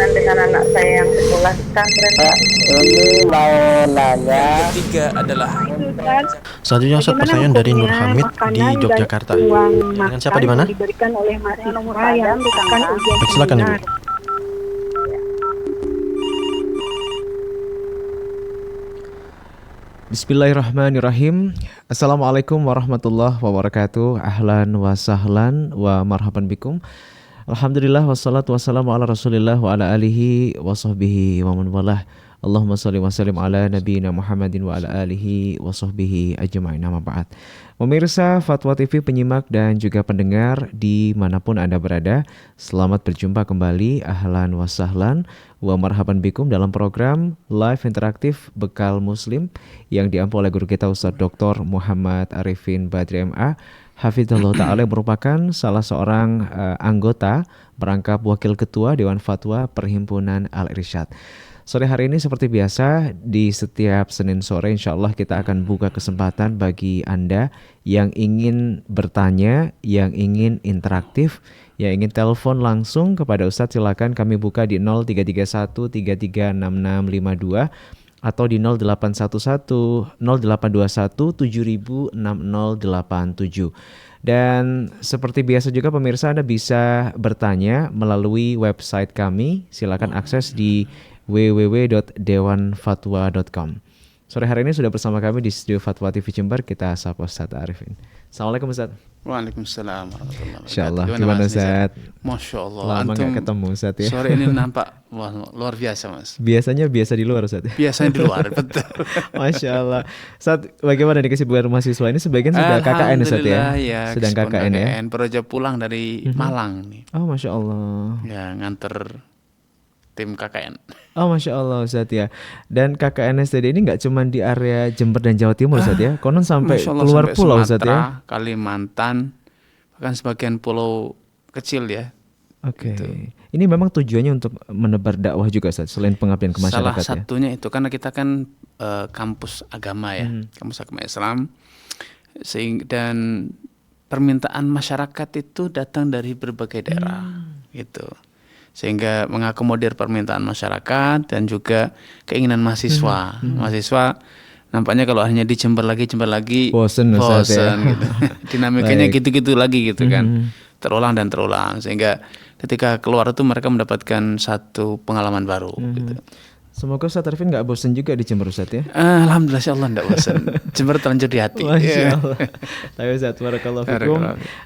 berkaitan dengan anak saya yang sekolah di pesantren. Ini mau nanya. Ketiga adalah Selanjutnya Ustaz, pertanyaan dari Nur Hamid di Yogyakarta. Uang Dengan siapa di mana? diberikan oleh mahasiswa yang akan ujian Baik, silakan Ibu. seminar. Bismillahirrahmanirrahim. Assalamualaikum warahmatullahi wabarakatuh. Ahlan wa sahlan wa marhaban bikum. Alhamdulillah wassalatu wassalamu ala rasulillah wa ala alihi wa sahbihi wa man walah. Allahumma salli wa sallim ala nabiyina Muhammadin wa ala alihi wa sahbihi ajma'in, amma ba'd. Pemirsa Fatwa TV, penyimak dan juga pendengar dimanapun Anda berada, selamat berjumpa kembali, ahlan wa sahlan wa marhaban bikum dalam program live interaktif Bekal Muslim yang diampu oleh guru kita Ustaz Dr. Muhammad Arifin Badri MA Hafizahullah Ta'ala, yang merupakan salah seorang anggota merangkap Wakil Ketua Dewan Fatwa Perhimpunan Al-Irsyad. Sore hari ini seperti biasa di setiap Senin sore insya Allah kita akan buka kesempatan bagi Anda yang ingin bertanya, yang ingin interaktif, yang ingin telepon langsung kepada Ustadz, silakan kami buka di 0331 336652 atau di 0811 0821 706087. Dan seperti biasa juga pemirsa, Anda bisa bertanya melalui website kami, silakan akses di www.dewanfatwa.com. Sore hari ini sudah bersama kami di studio Fatwa TV Jember, kita sapa Ustadz Arifin. Assalamualaikum Ustadz. Waalaikumsalam warahmatullahi wabarakatuh. Insyaallah, gimana Ustadz? Masya Allah. Lama Antum gak ketemu Ustadz ya. sore ini nampak wah, luar biasa Mas. Biasanya biasa di luar Ustadz. Biasanya di luar, betul. Masya Allah. Ustadz, bagaimana nih kesibukan mahasiswa ini? Sebagian sudah KKN Ustadz ya? Ya, sedang KKN ya? Baru aja pulang dari Malang nih. Oh Masya Allah. Ya, nganter tim KKN. Oh Masya Allah Ustadz ya. Dan KKN STD ini gak cuma di area Jember dan Jawa Timur Ustadz ya? Konon sampai Masya Allah, keluar sampai pulau Sumatera, Ustadz ya? Kalimantan, bahkan sebagian pulau kecil ya. Oke. Gitu. Ini memang tujuannya untuk menebar dakwah juga Ustadz, selain pengabdian ke masyarakat. Salah satunya itu karena kita kan kampus agama ya, kampus agama Islam, dan permintaan masyarakat itu datang dari berbagai daerah, gitu. Sehingga mengakomodir permintaan masyarakat dan juga keinginan mahasiswa. Mahasiswa nampaknya kalau hanya di Jember lagi bosen ya. gitu. Dinamikanya gitu-gitu lagi gitu kan. Terulang dan terulang, sehingga ketika keluar itu mereka mendapatkan satu pengalaman baru gitu. Semoga Ustadz Arifin gak bosen juga di Jember Ustadz ya? Alhamdulillah Allah enggak bosan. Jember terlanjur di hati. Masya Allah. Tapi Ustadz, barakallahu fikum.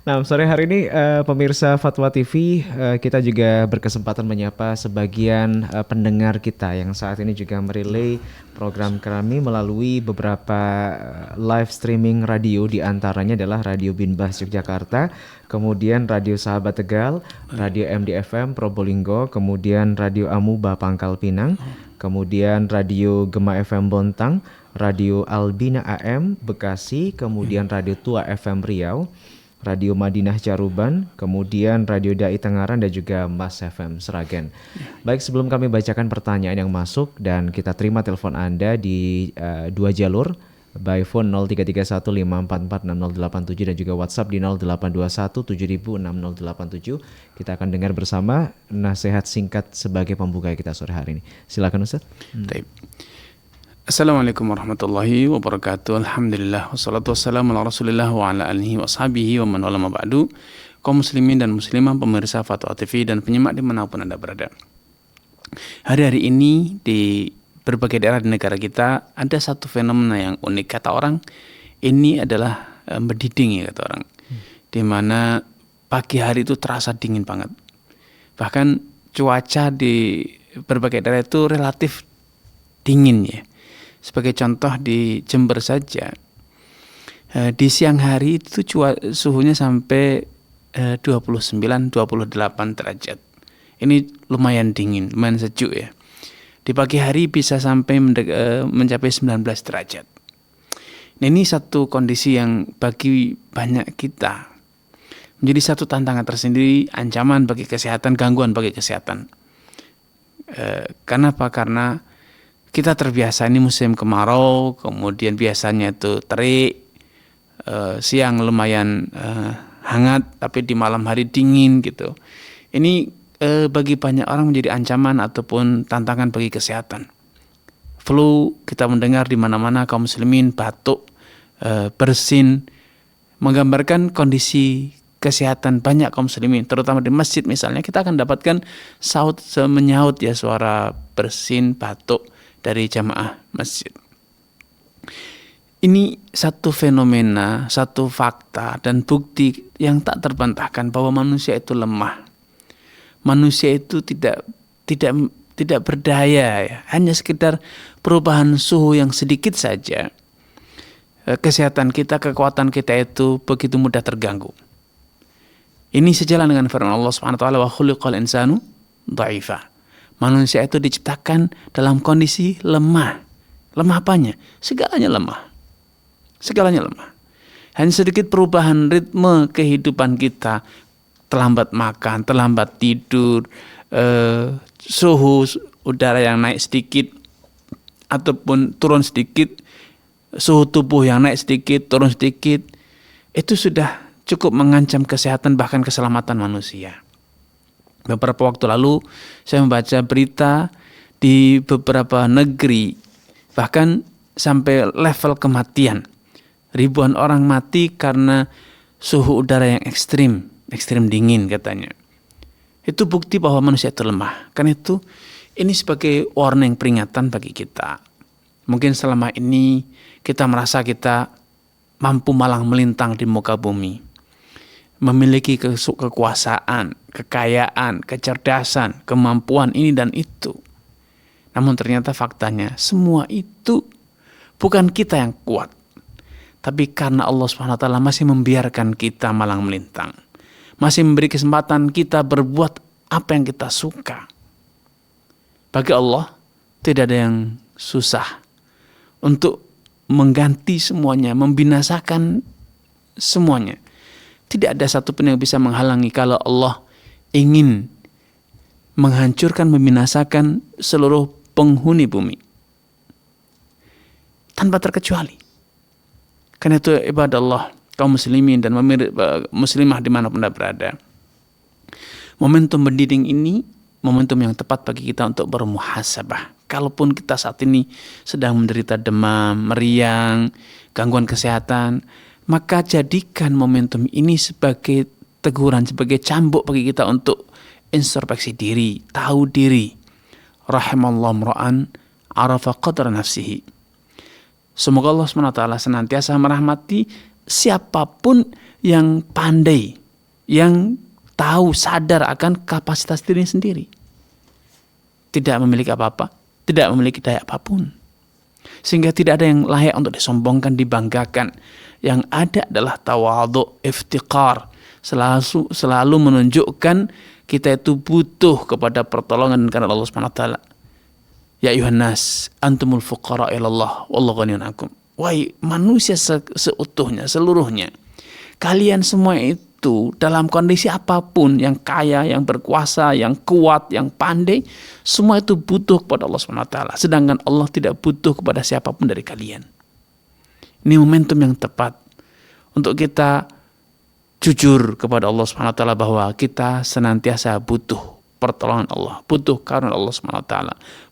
Nah, sore hari ini pemirsa Fatwa TV, kita juga berkesempatan menyapa sebagian pendengar kita yang saat ini juga merelay program kami melalui beberapa live streaming radio, di antaranya adalah Radio Binbas Yogyakarta, kemudian Radio Sahabat Tegal, Radio MDFM Probolinggo, kemudian Radio Amuba Pangkal Pinang, kemudian Radio Gema FM Bontang, Radio Albina AM Bekasi, kemudian Radio Tua FM Riau, Radio Madinah Caruban, kemudian Radio Dai Tengaran dan juga Mas FM Seragen. Baik, sebelum kami bacakan pertanyaan yang masuk dan kita terima telepon Anda di dua jalur, by phone 0331544687 dan juga WhatsApp di 0821706087. Kita akan dengar bersama nasihat singkat sebagai pembuka kita sore hari ini. Silakan Ustaz. Baik. Assalamualaikum warahmatullahi wabarakatuh. Alhamdulillah wassalatu wassalamu ala Rasulillah wa ala alihi wa sahbihi wa man wala ma ba'du. Kaum muslimin dan muslimah, pemirsa Fatwa TV dan penyimak dimanapun Anda berada. Hari-hari ini di berbagai daerah di negara kita ada satu fenomena yang unik. Kata orang, ini adalah mendiding ya kata orang. Di mana pagi hari itu terasa dingin banget. Bahkan cuaca di berbagai daerah itu relatif dingin ya. Sebagai contoh di Jember saja, di siang hari itu suhunya sampai 29-28 derajat. Ini lumayan dingin, lumayan sejuk ya. Di pagi hari bisa sampai mencapai 19 derajat. Nah, ini satu kondisi yang bagi banyak kita menjadi satu tantangan tersendiri, ancaman bagi kesehatan, gangguan bagi kesehatan. Kenapa? Karena kita terbiasa ini musim kemarau, kemudian biasanya itu terik, siang lumayan hangat, tapi di malam hari dingin gitu. Ini bagi banyak orang menjadi ancaman ataupun tantangan bagi kesehatan. Flu kita mendengar di mana-mana, kaum muslimin batuk, bersin, menggambarkan kondisi kesehatan banyak kaum muslimin, terutama di masjid misalnya kita akan dapatkan menyaut ya suara bersin, batuk dari jamaah masjid. Ini satu fenomena, satu fakta dan bukti yang tak terbantahkan bahwa manusia itu lemah. Manusia itu tidak berdaya ya. Hanya sekedar perubahan suhu yang sedikit saja, kesehatan kita, kekuatan kita itu begitu mudah terganggu. Ini sejalan dengan firman Allah Subhanahu wa taala, wa khuliqal insanu dha'ifa. Manusia itu diciptakan dalam kondisi lemah. Lemah apanya? Segalanya lemah. Segalanya lemah. Hanya sedikit perubahan ritme kehidupan kita, terlambat makan, terlambat tidur, suhu udara yang naik sedikit ataupun turun sedikit, suhu tubuh yang naik sedikit, turun sedikit, itu sudah cukup mengancam kesehatan bahkan keselamatan manusia. Beberapa waktu lalu saya membaca berita di beberapa negeri bahkan sampai level kematian. Ribuan orang mati karena suhu udara yang ekstrim dingin katanya. Itu bukti bahwa manusia itu lemah. Karena itu ini sebagai warning, peringatan bagi kita. Mungkin selama ini kita merasa kita mampu malang melintang di muka bumi. Memiliki kekuasaan, kekayaan, kecerdasan, kemampuan ini dan itu. Namun ternyata faktanya semua itu bukan kita yang kuat. Tapi karena Allah SWT masih membiarkan kita malang melintang. Masih memberi kesempatan kita berbuat apa yang kita suka. Bagi Allah tidak ada yang susah untuk mengganti semuanya, membinasakan semuanya. Tidak ada satupun yang bisa menghalangi kalau Allah ingin menghancurkan, membinasakan seluruh penghuni bumi. Tanpa terkecuali. Karena itu ibadah Allah, kaum muslimin dan muslimah dimanapun anda berada. Momentum mendiding ini, momentum yang tepat bagi kita untuk bermuhasabah. Kalaupun kita saat ini sedang menderita demam, meriang, gangguan kesehatan, maka jadikan momentum ini sebagai teguran, sebagai cambuk bagi kita untuk introspeksi diri, tahu diri. Rahimallahu mra'an arafa qadra nafsihi. Semoga Allah SWT senantiasa merahmati siapapun yang pandai, yang tahu, sadar akan kapasitas diri sendiri. Tidak memiliki apa-apa, tidak memiliki daya apapun. Sehingga tidak ada yang layak untuk disombongkan, dibanggakan. Yang ada adalah tawadhu, iftiqar. Selalu menunjukkan kita itu butuh kepada pertolongan karena Allah SWT. Ya ayuhan nas, antumul fuqara ilallah, wallahu ghaniyun ankum. Wahai manusia seutuhnya, seluruhnya. Kalian semua itu dalam kondisi apapun, yang kaya, yang berkuasa, yang kuat, yang pandai, semua itu butuh kepada Allah SWT. Sedangkan Allah tidak butuh kepada siapapun dari kalian. Ini momentum yang tepat untuk kita jujur kepada Allah SWT bahwa kita senantiasa butuh pertolongan Allah, butuh karena Allah SWT,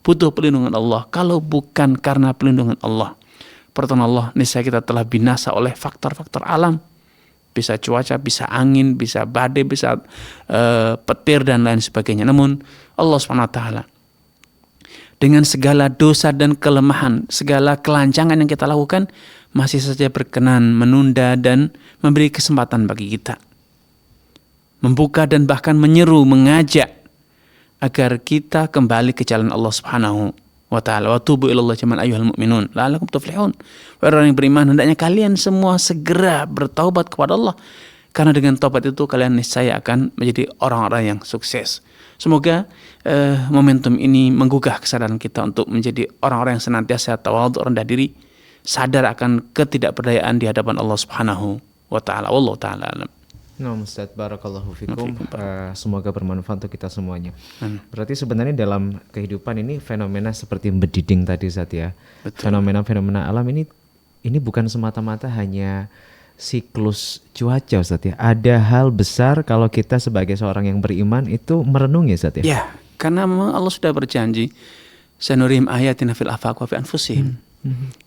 butuh pelindungan Allah. Kalau bukan karena pelindungan Allah, pertolongan Allah, niscaya kita telah binasa oleh faktor-faktor alam. Bisa cuaca, bisa angin, bisa badai, bisa petir dan lain sebagainya. Namun Allah SWT dengan segala dosa dan kelemahan, segala kelancangan yang kita lakukan, masih saja berkenan menunda dan memberi kesempatan bagi kita. Membuka dan bahkan menyeru, mengajak agar kita kembali ke jalan Allah Subhanahu wa ta'ala. Wa tubu ilallah jaman ayyuhal mu'minun la'allakum tuflihun. Orang yang beriman, hendaknya kalian semua segera bertaubat kepada Allah. Karena dengan taubat itu kalian niscaya akan menjadi orang-orang yang sukses. Semoga momentum ini menggugah kesadaran kita untuk menjadi orang-orang yang senantiasa tawadhu, rendah diri, sadar akan ketidakberdayaan di hadapan Allah Subhanahu wa ta'ala. Wallahu ta'ala alam. Nah, Ustaz, barakallahu fikum. Semoga bermanfaat untuk kita semuanya. Berarti sebenarnya dalam kehidupan ini fenomena seperti berdiding tadi, Ustaz ya. Fenomena-fenomena alam ini bukan semata-mata hanya siklus cuaca Ustaz ya. Ada hal besar kalau kita sebagai seorang yang beriman itu merenungi Ustaz ya. Ya, karena memang Allah sudah berjanji, sanurihim ayatina fil afaq wa fi anfusihim.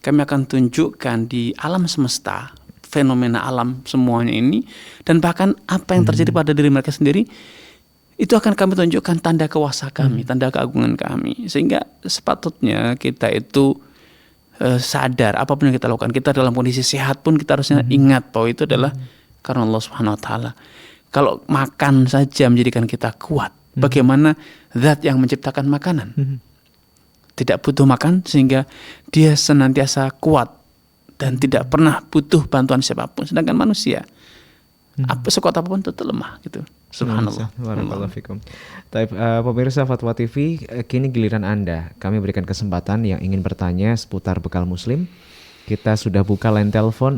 Kami akan tunjukkan di alam semesta, fenomena alam semuanya ini, dan bahkan apa yang terjadi pada diri mereka sendiri, itu akan kami tunjukkan tanda kuasa kami, tanda keagungan kami. Sehingga sepatutnya kita itu sadar apapun yang kita lakukan, kita dalam kondisi sehat pun kita harusnya ingat bahwa itu adalah karena Allah Subhanahu wa taala. Kalau makan saja menjadikan kita kuat, bagaimana zat yang menciptakan makanan tidak butuh makan sehingga dia senantiasa kuat dan tidak pernah butuh bantuan siapapun, sedangkan manusia sekuat apapun tetap lemah gitu. Subhanallah. Barakallahu fikum. Taib, pemirsa Fatwa TV, kini giliran Anda. Kami berikan kesempatan yang ingin bertanya seputar bekal muslim. Kita sudah buka line telepon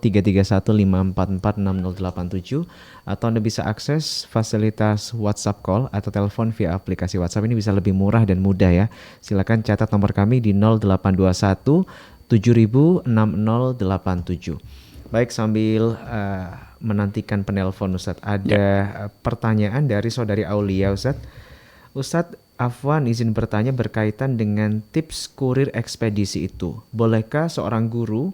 033154460087 atau Anda bisa akses fasilitas WhatsApp call atau telepon via aplikasi WhatsApp. Ini bisa lebih murah dan mudah ya. Silakan catat nomor kami di 0821 7000 6087. Baik, sambil menantikan penelpon Ustadz, ada pertanyaan dari saudari Aulia Ustadz. Ustadz, afwan izin bertanya berkaitan dengan tips kurir ekspedisi itu. Bolehkah seorang guru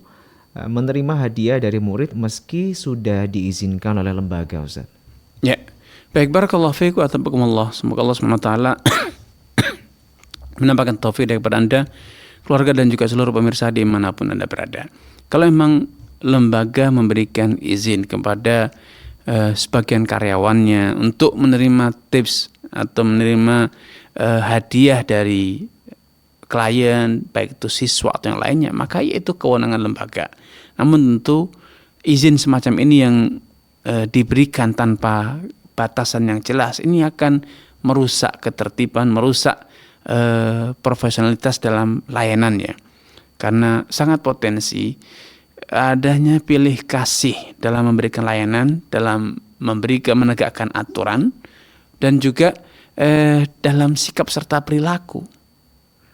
menerima hadiah dari murid meski sudah diizinkan oleh lembaga Ustadz? Ya, baik, barakallahu fiikum wa tabarakallah. Semoga Allah SWT menampakkan taufik daripada Anda, keluarga dan juga seluruh pemirsa dimanapun Anda berada. Kalau memang lembaga memberikan izin kepada sebagian karyawannya untuk menerima tips atau menerima hadiah dari klien, baik itu siswa atau yang lainnya, maka itu kewenangan lembaga. Namun tentu izin semacam ini yang diberikan tanpa batasan yang jelas, ini akan merusak ketertiban, merusak profesionalitas dalam layanannya. Karena sangat potensi adanya pilih kasih dalam memberikan layanan, dalam menegakkan aturan, dan juga dalam sikap serta perilaku.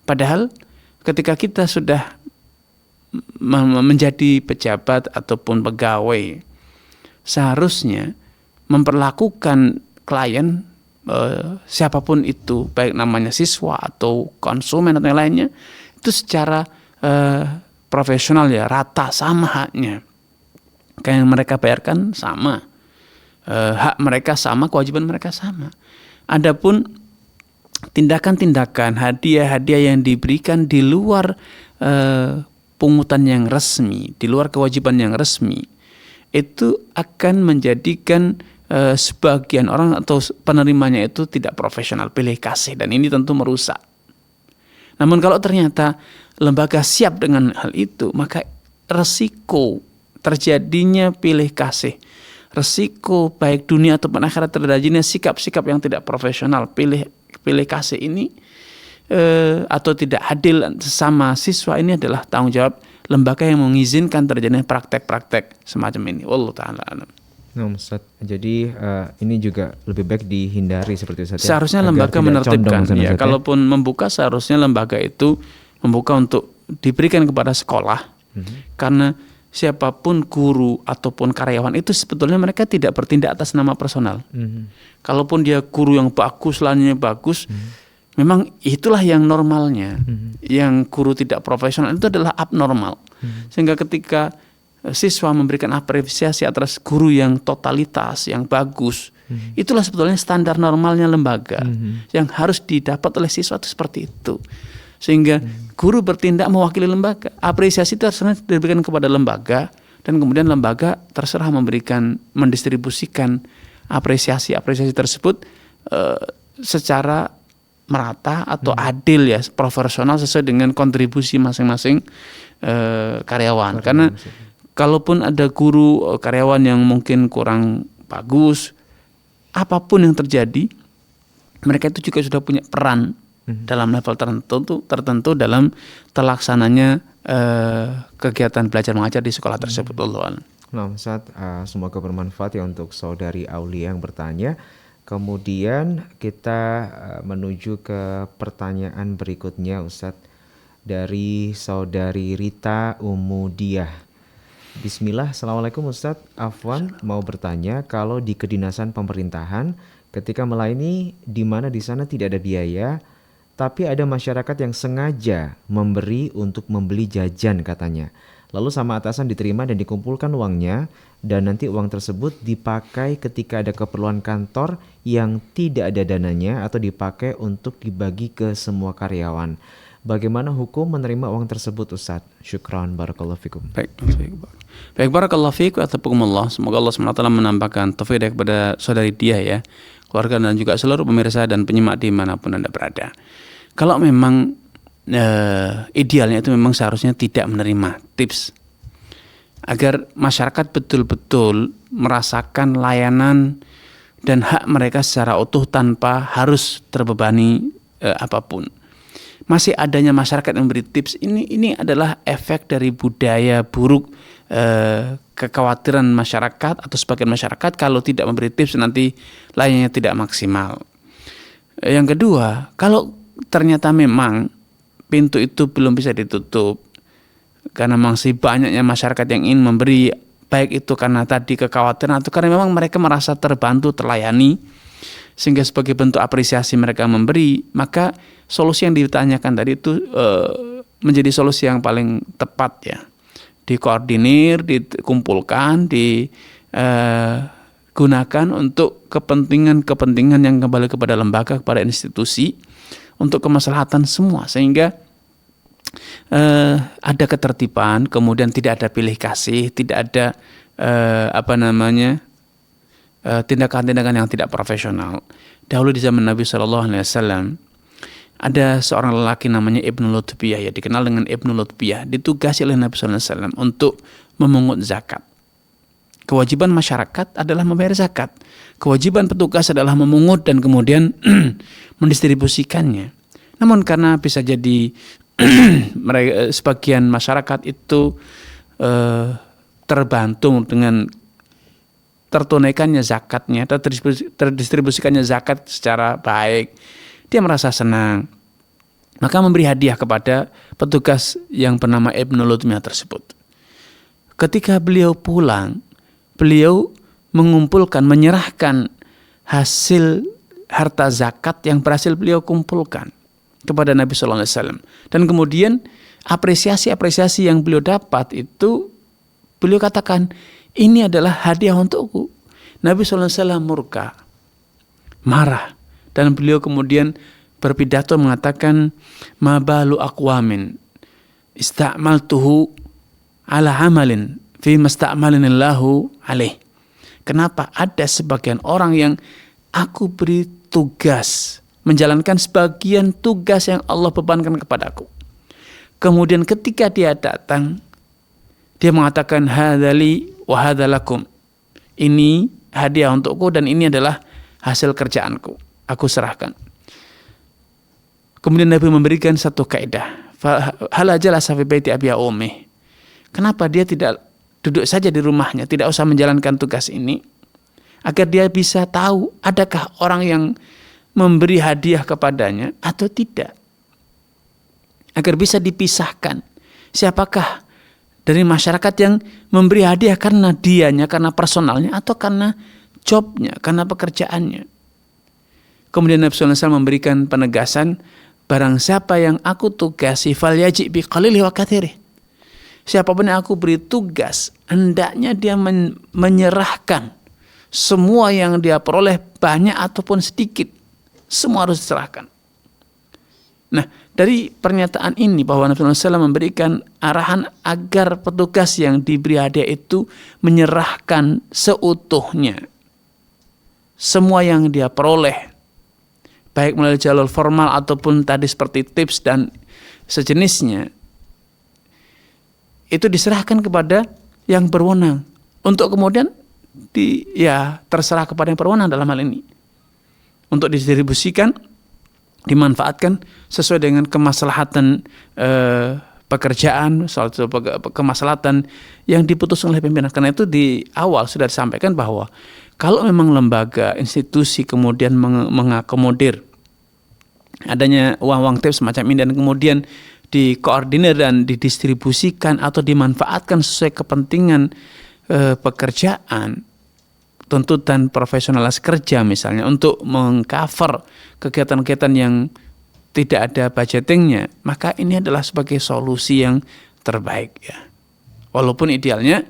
Padahal ketika kita sudah menjadi pejabat ataupun pegawai, seharusnya memperlakukan klien siapapun itu, baik namanya siswa atau konsumen atau yang lainnya, itu secara profesional ya, rata, sama haknya. Kayak yang mereka bayarkan sama, hak mereka sama, kewajiban mereka sama. Adapun tindakan-tindakan, hadiah-hadiah yang diberikan di luar pungutan yang resmi, di luar kewajiban yang resmi, itu akan menjadikan sebagian orang atau penerimanya itu tidak profesional, pilih kasih, dan ini tentu merusak. Namun kalau ternyata lembaga siap dengan hal itu, maka resiko terjadinya pilih kasih, resiko baik dunia ataupun akhirat terjadinya sikap-sikap yang tidak profesional, pilih kasih ini atau tidak adil sesama siswa, ini adalah tanggung jawab lembaga yang mengizinkan terjadinya praktek-praktek semacam ini. Wallahu ta'ala alam. Nah, Ustaz, jadi ini juga lebih baik dihindari seperti itu. Seharusnya lembaga menertibkan. Ya, kalaupun membuka, seharusnya lembaga itu membuka untuk diberikan kepada sekolah, karena siapapun guru ataupun karyawan itu sebetulnya mereka tidak bertindak atas nama personal. Kalaupun dia guru yang bagus, lainnya bagus, memang itulah yang normalnya. Yang guru tidak profesional itu adalah abnormal. Sehingga ketika siswa memberikan apresiasi atas guru yang totalitas, yang bagus, itulah sebetulnya standar normalnya lembaga. Yang harus didapat oleh siswa itu seperti itu. Sehingga guru bertindak mewakili lembaga. Apresiasi itu harusnya diberikan kepada lembaga, dan kemudian lembaga terserah mendistribusikan apresiasi tersebut secara merata atau adil ya, profesional sesuai dengan kontribusi masing-masing karyawan. Karena kalaupun ada guru karyawan yang mungkin kurang bagus, apapun yang terjadi, mereka itu juga sudah punya peran dalam level tertentu dalam terlaksananya kegiatan belajar mengajar di sekolah tersebut. Nah, Ustaz, semoga bermanfaat ya untuk saudari Aulia yang bertanya. Kemudian kita menuju ke pertanyaan berikutnya, Ustaz, dari saudari Rita Umudiah. Bismillah, Assalamualaikum Ustadz. Afwan mau bertanya, kalau di kedinasan pemerintahan ketika melayani di mana di sana tidak ada biaya, tapi ada masyarakat yang sengaja memberi untuk membeli jajan katanya. Lalu sama atasan diterima dan dikumpulkan uangnya, dan nanti uang tersebut dipakai ketika ada keperluan kantor yang tidak ada dananya atau dipakai untuk dibagi ke semua karyawan. Bagaimana hukum menerima uang tersebut, Ustadz? Syukran, barakallahu fikum. Baik, barakallahu fikum wa taqabbalallah. Semoga Allah SWT menambahkan taufik kepada saudari dia ya, keluarga dan juga seluruh pemirsa dan penyimak dimanapun Anda berada. Kalau memang idealnya itu memang seharusnya tidak menerima tips, agar masyarakat betul-betul merasakan layanan dan hak mereka secara utuh tanpa harus terbebani apapun. Masih adanya masyarakat yang memberi tips ini adalah efek dari budaya buruk, kekhawatiran masyarakat atau sebagian masyarakat kalau tidak memberi tips nanti layanannya tidak maksimal. Yang kedua, kalau ternyata memang pintu itu belum bisa ditutup karena masih banyaknya masyarakat yang ingin memberi, baik itu karena tadi kekhawatiran atau karena memang mereka merasa terbantu, terlayani, sehingga sebagai bentuk apresiasi mereka memberi, maka solusi yang ditanyakan tadi itu menjadi solusi yang paling tepat ya. Dikoordinir, dikumpulkan, digunakan untuk kepentingan-kepentingan yang kembali kepada lembaga, kepada institusi, untuk kemaslahatan semua, sehingga ada ketertiban, kemudian tidak ada pilih kasih, tidak ada tindakan-tindakan yang tidak profesional. Dahulu di zaman Nabi SAW ada seorang lelaki namanya Ibnu Lutbiyah, ya dikenal dengan Ibnu Lutbiyah, ditugasi oleh Nabi SAW untuk memungut zakat. Kewajiban masyarakat adalah membayar zakat. Kewajiban petugas adalah memungut dan kemudian mendistribusikannya. Namun karena bisa jadi sebagian masyarakat itu terbantu dengan tertunaikannya zakatnya, terdistribusikannya zakat secara baik, dia merasa senang, maka memberi hadiah kepada petugas yang bernama Ibnu Lutbiyah tersebut. Ketika beliau pulang, beliau mengumpulkan, menyerahkan hasil harta zakat yang berhasil beliau kumpulkan kepada Nabi SAW. Dan kemudian apresiasi yang beliau dapat itu beliau katakan, ini adalah hadiah untukku. Nabi SAW murka, marah, dan beliau kemudian berpidato mengatakan, ma balu aqwamin ista'maltuhu ala amalin fi masta'malinillahu alaih. Kenapa ada sebagian orang yang aku beri tugas, menjalankan sebagian tugas yang Allah bebankan kepadaku. Kemudian ketika dia datang, dia mengatakan hadzali wa hadzalakum. Ini hadiah untukku dan ini adalah hasil kerjaanku. Aku serahkan. Kemudian Nabi memberikan satu kaidah. Hal jalasa fi baiti abi ummi. Kenapa dia tidak duduk saja di rumahnya, tidak usah menjalankan tugas ini, agar dia bisa tahu adakah orang yang memberi hadiah kepadanya atau tidak. Agar bisa dipisahkan siapakah dari masyarakat yang memberi hadiah karena dianya, karena personalnya, atau karena jobnya, karena pekerjaannya. Kemudian Nabi SAW memberikan penegasan, barang siapa yang aku tugasi falyaji bi qalili wa katsiri. Siapapun yang aku beri tugas, hendaknya dia menyerahkan semua yang dia peroleh, banyak ataupun sedikit, semua harus diserahkan. Nah, dari pernyataan ini bahwa Nabi SAW memberikan arahan agar petugas yang diberi hadiah itu menyerahkan seutuhnya semua yang dia peroleh, baik melalui jalur formal ataupun tadi seperti tips dan sejenisnya, itu diserahkan kepada yang berwenang untuk kemudian terserah kepada yang berwenang dalam hal ini untuk didistribusikan, dimanfaatkan sesuai dengan kemaslahatan pekerjaan, suatu kemaslahatan yang diputuskan oleh pimpinan. Karena itu di awal sudah disampaikan bahwa kalau memang lembaga, institusi kemudian mengakomodir adanya uang-uang tips semacam ini dan kemudian dikoordinir dan didistribusikan atau dimanfaatkan sesuai kepentingan pekerjaan, tuntutan profesionalitas kerja misalnya, untuk mengcover kegiatan-kegiatan yang tidak ada budgetingnya, maka ini adalah sebagai solusi yang terbaik ya. Walaupun idealnya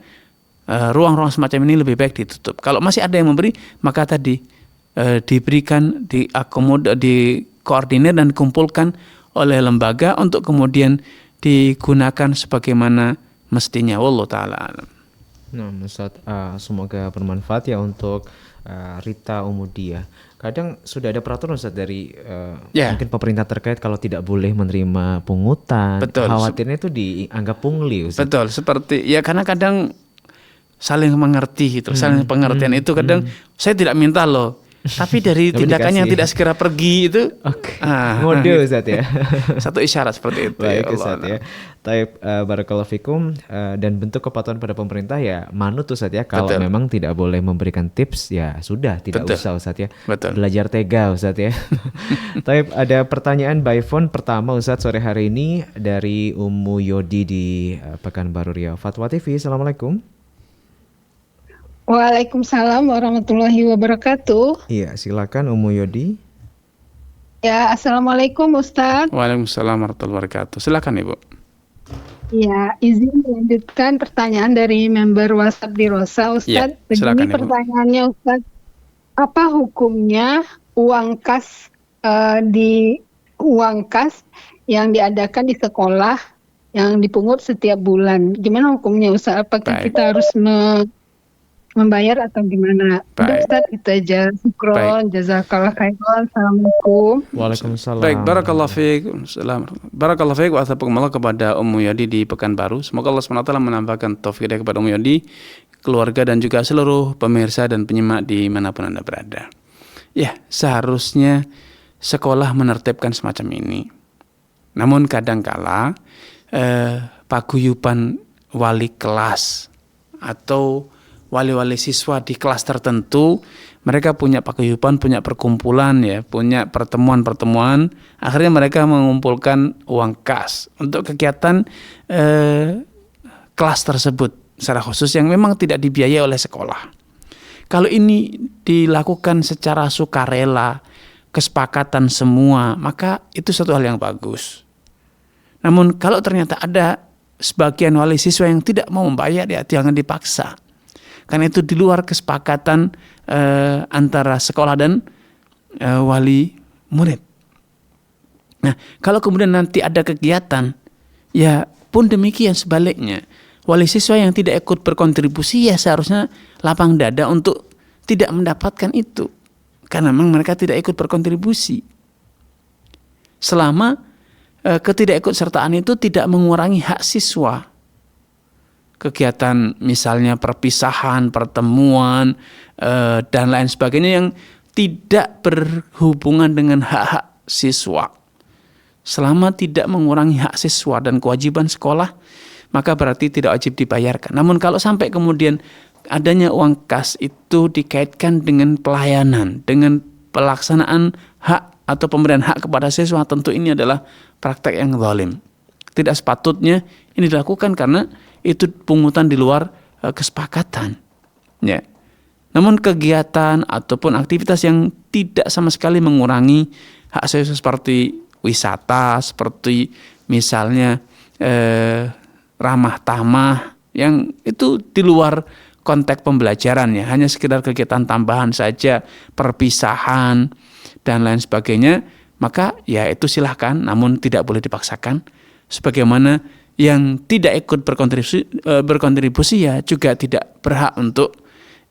ruang-ruang semacam ini lebih baik ditutup. Kalau masih ada yang memberi, maka tadi diberikan, dikoordinir dan dikumpulkan oleh lembaga untuk kemudian digunakan sebagaimana mestinya. Wallahu taala alam. Nah, Ustaz, semoga bermanfaat ya untuk Rita Umudia. Kadang sudah ada peraturan Ustaz dari mungkin pemerintah terkait kalau tidak boleh menerima pungutan. Betul. Khawatirnya itu dianggap pungli Ustaz. Betul, seperti ya, karena kadang saling mengerti gitu. Saling pengertian itu kadang saya tidak minta loh, tapi dari tindakannya yang tidak segera pergi itu ngode Ustaz ya. Satu isyarat seperti itu. Baik Ya Allah. Ustaz ya. Taib, barakallahu fikum, dan bentuk kepatuhan pada pemerintah ya manut Ustaz ya. Kalau Betul. memang tidak boleh memberikan tips ya sudah, tidak Betul. usah Ustaz ya. Betul. Belajar tega Ustaz ya. Taib, ada pertanyaan by phone pertama Ustaz sore hari ini dari Ummu Yodi di Pekanbaru Riau. Fatwa TV, Assalamualaikum. Waalaikumsalam warahmatullahi wabarakatuh. Iya, silakan Ummu Yodi. Ya, Assalamualaikum Ustadz. Waalaikumsalam warahmatullahi wabarakatuh. Silakan Ibu. Ya, izin melanjutkan pertanyaan dari member WhatsApp di Rosa Ustadz. Ya, silakan, Begini Ibu. pertanyaannya Ustadz. Apa hukumnya uang kas yang diadakan di sekolah yang dipungut setiap bulan? Gimana hukumnya Ustadz? Apakah Baik. kita harus membayar atau gimana? Udah Baik. Ustadz, itu aja. Syukron, jazakallah khairan. Assalamualaikum. Waalaikumsalam. Baik, barakallahu fiik. Barakallahu fiik wa athabakumullah kepada Ummu Yodi di Pekanbaru. Semoga Allah SWT menambahkan taufik kepada Ummu Yodi, keluarga dan juga seluruh pemirsa dan penyimak di manapun Anda berada. Ya, seharusnya sekolah menertibkan semacam ini. Namun kadangkala paguyuban wali kelas atau wali-wali siswa di kelas tertentu, mereka punya paguyuban, punya perkumpulan ya, punya pertemuan-pertemuan, akhirnya mereka mengumpulkan uang kas untuk kegiatan kelas tersebut secara khusus yang memang tidak dibiayai oleh sekolah. Kalau ini dilakukan secara sukarela, kesepakatan semua, maka itu satu hal yang bagus. Namun kalau ternyata ada sebagian wali siswa yang tidak mau membayar, ya jangan dipaksa. Karena itu di luar kesepakatan antara sekolah dan wali murid. Nah, kalau kemudian nanti ada kegiatan, ya pun demikian sebaliknya. Wali siswa yang tidak ikut berkontribusi ya seharusnya lapang dada untuk tidak mendapatkan itu. Karena memang mereka tidak ikut berkontribusi. Selama ketidakikutsertaan itu tidak mengurangi hak siswa. Kegiatan misalnya perpisahan, pertemuan, dan lain sebagainya yang tidak berhubungan dengan hak-hak siswa. Selama tidak mengurangi hak siswa dan kewajiban sekolah, maka berarti tidak wajib dibayarkan. Namun kalau sampai kemudian adanya uang kas itu dikaitkan dengan pelayanan, dengan pelaksanaan hak atau pemberian hak kepada siswa, tentu ini adalah praktek yang zalim. Tidak sepatutnya ini dilakukan karena itu pungutan di luar kesepakatan. Ya. Namun kegiatan ataupun aktivitas yang tidak sama sekali mengurangi hak siswa seperti wisata, seperti misalnya ramah tamah, yang itu di luar konteks pembelajaran ya, hanya sekedar kegiatan tambahan saja, perpisahan dan lain sebagainya, maka ya itu silahkan, namun tidak boleh dipaksakan. Sebagaimana yang tidak ikut berkontribusi ya juga tidak berhak untuk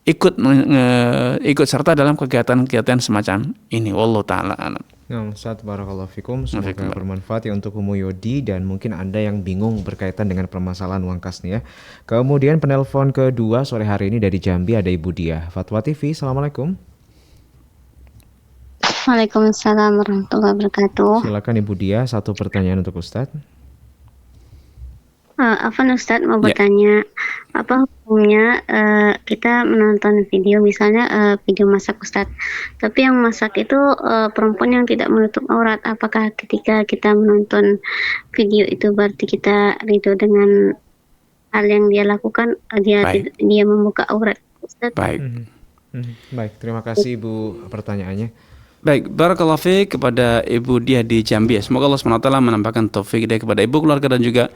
ikut serta dalam kegiatan-kegiatan semacam ini. Wallahu taala alam. Nah, Ustaz, barakallahu fikum. Semoga bermanfaat ya untuk Ummu Yodi, dan mungkin Anda yang bingung berkaitan dengan permasalahan uang kas nih ya. Kemudian penelpon kedua sore hari ini dari Jambi ada Ibu Dia. Fatwa TV, Assalamualaikum. Waalaikumsalam warahmatullahi wabarakatuh. Silakan Ibu Dia, satu pertanyaan untuk Ustaz. Afwan Ustadz mau bertanya, apa hukumnya kita menonton video, misalnya video masak Ustadz, tapi yang masak itu perempuan yang tidak menutup aurat. Apakah ketika kita menonton video itu berarti kita ridho dengan hal yang dia lakukan, Baik. dia membuka aurat Ustadz? Baik. Baik, terima kasih Ibu pertanyaannya. Baik, barakallahu fiik kepada Ibu Dia di Jambi. Semoga Allah SWT menambahkan taufik hidayah kepada Ibu, keluarga, dan juga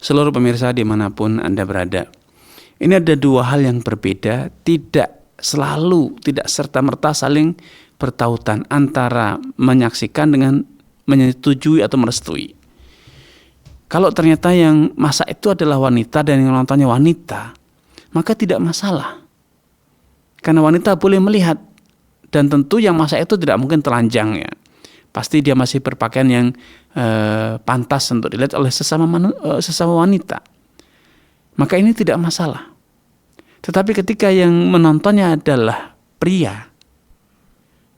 seluruh pemirsa dimanapun Anda berada. Ini ada dua hal yang berbeda, tidak serta-merta saling bertautan antara menyaksikan dengan menyetujui atau merestui. Kalau ternyata yang masak itu adalah wanita dan yang nontonnya wanita, maka tidak masalah. Karena wanita boleh melihat, dan tentu yang masak itu tidak mungkin telanjang ya. Pasti dia masih berpakaian yang pantas untuk dilihat oleh sesama wanita. Maka ini tidak masalah. Tetapi ketika yang menontonnya adalah pria,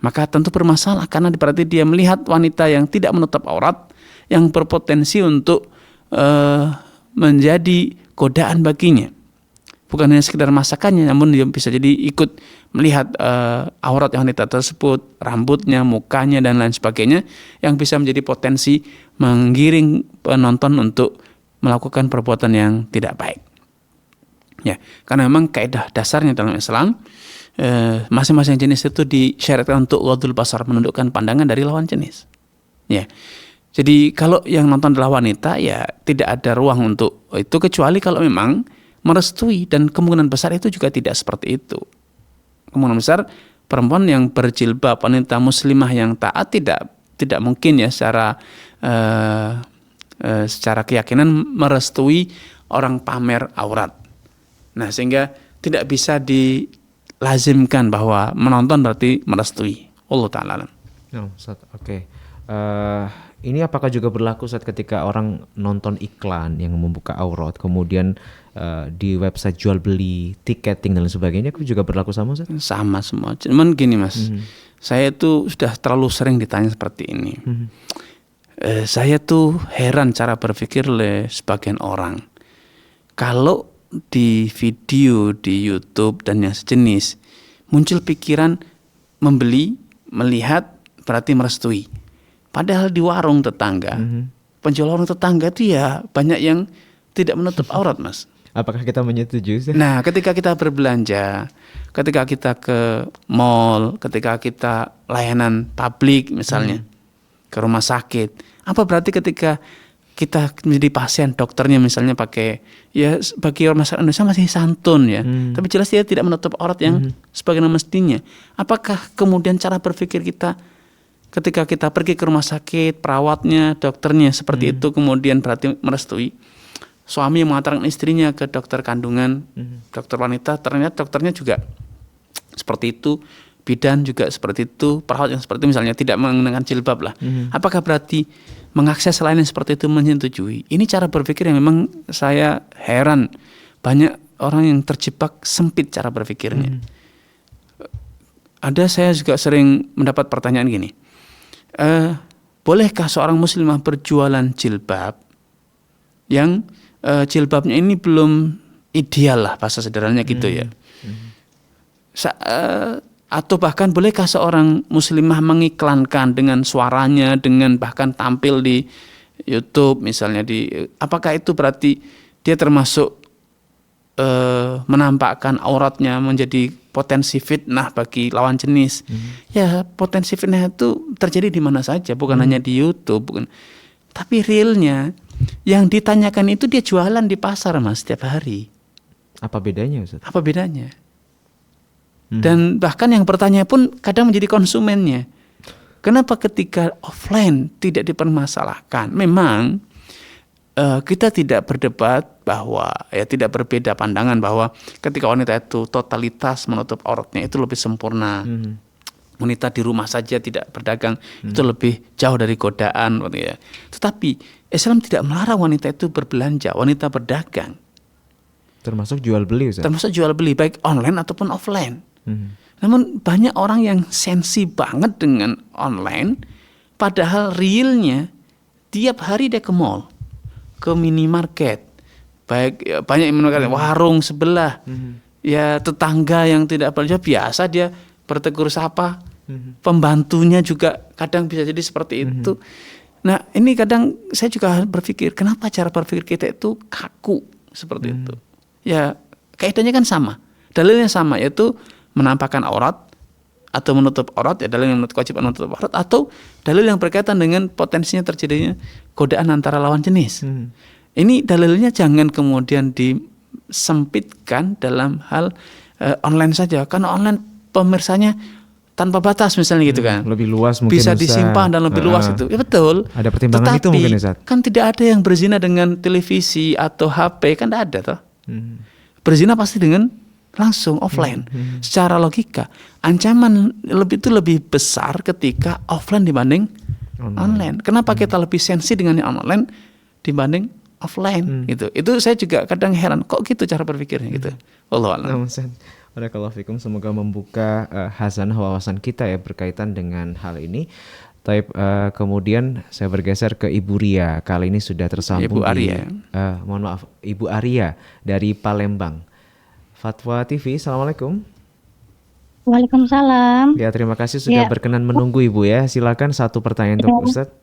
maka tentu bermasalah, karena berarti dia melihat wanita yang tidak menutup aurat, yang berpotensi untuk menjadi godaan baginya. Bukan hanya sekedar masakannya, namun dia bisa jadi ikut melihat aurat wanita tersebut, rambutnya, mukanya, dan lain sebagainya, yang bisa menjadi potensi menggiring penonton untuk melakukan perbuatan yang tidak baik. Ya, karena memang kaidah dasarnya dalam Islam, masing-masing jenis itu disyaratkan untuk ghadul basar, menundukkan pandangan dari lawan jenis. Ya. Jadi kalau yang nonton adalah wanita, ya tidak ada ruang untuk itu, kecuali kalau memang merestui, dan kemungkinan besar itu juga tidak seperti itu. Kemungkinan besar perempuan yang berjilbab, wanita muslimah yang taat tidak mungkin ya secara keyakinan merestui orang pamer aurat. Nah, sehingga tidak bisa dilazimkan bahwa menonton berarti merestui. Allah ta'ala alam. Oke. Ini apakah juga berlaku saat ketika orang nonton iklan yang membuka aurat, kemudian di website jual beli, tiketing dan lain sebagainya, itu juga berlaku sama Ustaz? Sama semua. Cuman gini Mas, saya tuh sudah terlalu sering ditanya seperti ini. Saya tuh heran cara berpikir oleh sebagian orang. Kalau di video di YouTube dan yang sejenis muncul pikiran membeli, melihat berarti merestui. Padahal di warung tetangga, penjual warung tetangga itu ya banyak yang tidak menutup aurat Mas. Apakah kita menyetujui? Nah, ketika kita berbelanja, ketika kita ke mall, ketika kita layanan publik misalnya, ke rumah sakit, apa berarti ketika kita menjadi pasien, dokternya misalnya pakai, ya bagi orang masyarakat Indonesia masih santun ya, tapi jelas dia tidak menutup aurat yang sebagaimana mestinya. Apakah kemudian cara berpikir kita ketika kita pergi ke rumah sakit, perawatnya, dokternya seperti itu kemudian berarti merestui? Suami yang mengatakan istrinya ke dokter kandungan, dokter wanita, ternyata dokternya juga seperti itu, bidan juga seperti itu, perawat yang seperti itu misalnya tidak mengenakan jilbab lah. Apakah berarti mengakses lainnya seperti itu menyetujui? Ini cara berpikir yang memang saya heran, banyak orang yang terjebak sempit cara berpikirnya. Ada, saya juga sering mendapat pertanyaan gini, bolehkah seorang muslimah berjualan jilbab yang jilbabnya ini belum ideal lah, bahasa sederhananya gitu ya. Atau bahkan bolehkah seorang muslimah mengiklankan dengan suaranya, dengan bahkan tampil di YouTube misalnya, apakah itu berarti dia termasuk menampakkan auratnya, menjadi potensi fitnah bagi lawan jenis? Ya, potensi fitnah itu terjadi di mana saja, bukan hanya di YouTube, bukan. Tapi realnya yang ditanyakan itu dia jualan di pasar Mas setiap hari. Apa bedanya Ustaz? Apa bedanya? Dan bahkan yang bertanya pun kadang menjadi konsumennya. Kenapa ketika offline tidak dipermasalahkan? Memang kita tidak berdebat bahwa, ya tidak berbeda pandangan bahwa ketika wanita itu totalitas menutup auratnya itu lebih sempurna. Wanita di rumah saja tidak berdagang itu lebih jauh dari godaan, ya. Tetapi Islam tidak melarang wanita itu berbelanja, wanita berdagang. Termasuk jual beli Ustaz? Termasuk jual beli, baik online ataupun offline. Namun banyak orang yang sensi banget dengan online, padahal realnya tiap hari dia ke mall, ke minimarket, baik ya, banyak yang mengatakan warung sebelah, ya tetangga yang tidak belanja biasa dia bertegur sapa, pembantunya juga kadang bisa jadi seperti itu. Nah ini kadang saya juga berpikir kenapa cara berpikir kita itu kaku seperti itu. Ya kaidahnya kan sama, dalilnya sama, yaitu menampakkan aurat atau menutup aurat, ya dalil yang kewajiban menutup aurat, atau dalil yang berkaitan dengan potensinya terjadinya godaan antara lawan jenis. Ini dalilnya jangan kemudian disempitkan dalam hal online saja, karena online pemirsanya tanpa batas misalnya gitu kan, lebih luas mungkin bisa Ustaz. disimpan dan lebih luas itu, ya betul. Ada pertimbangan itu mungkin Ustaz. Kan tidak ada yang berzina dengan televisi atau HP, kan tidak ada toh. Berzina pasti dengan langsung offline. Secara logika ancaman itu lebih besar ketika offline dibanding online. Kenapa kita lebih sensi dengan yang online dibanding offline gitu. Itu saya juga kadang heran kok gitu cara berpikirnya gitu. Wallahu a'lam. Barakallahu fikum, semoga membuka hazanah wawasan kita ya berkaitan dengan hal ini. Kemudian saya bergeser ke Ibu Ria. Kali ini sudah tersambung Ibu Arya. Ibu Arya dari Palembang. Fatwa TV, Assalamualaikum. Waalaikumsalam. Ya, terima kasih sudah berkenan menunggu Ibu ya. Silakan satu pertanyaan untuk Ustadz.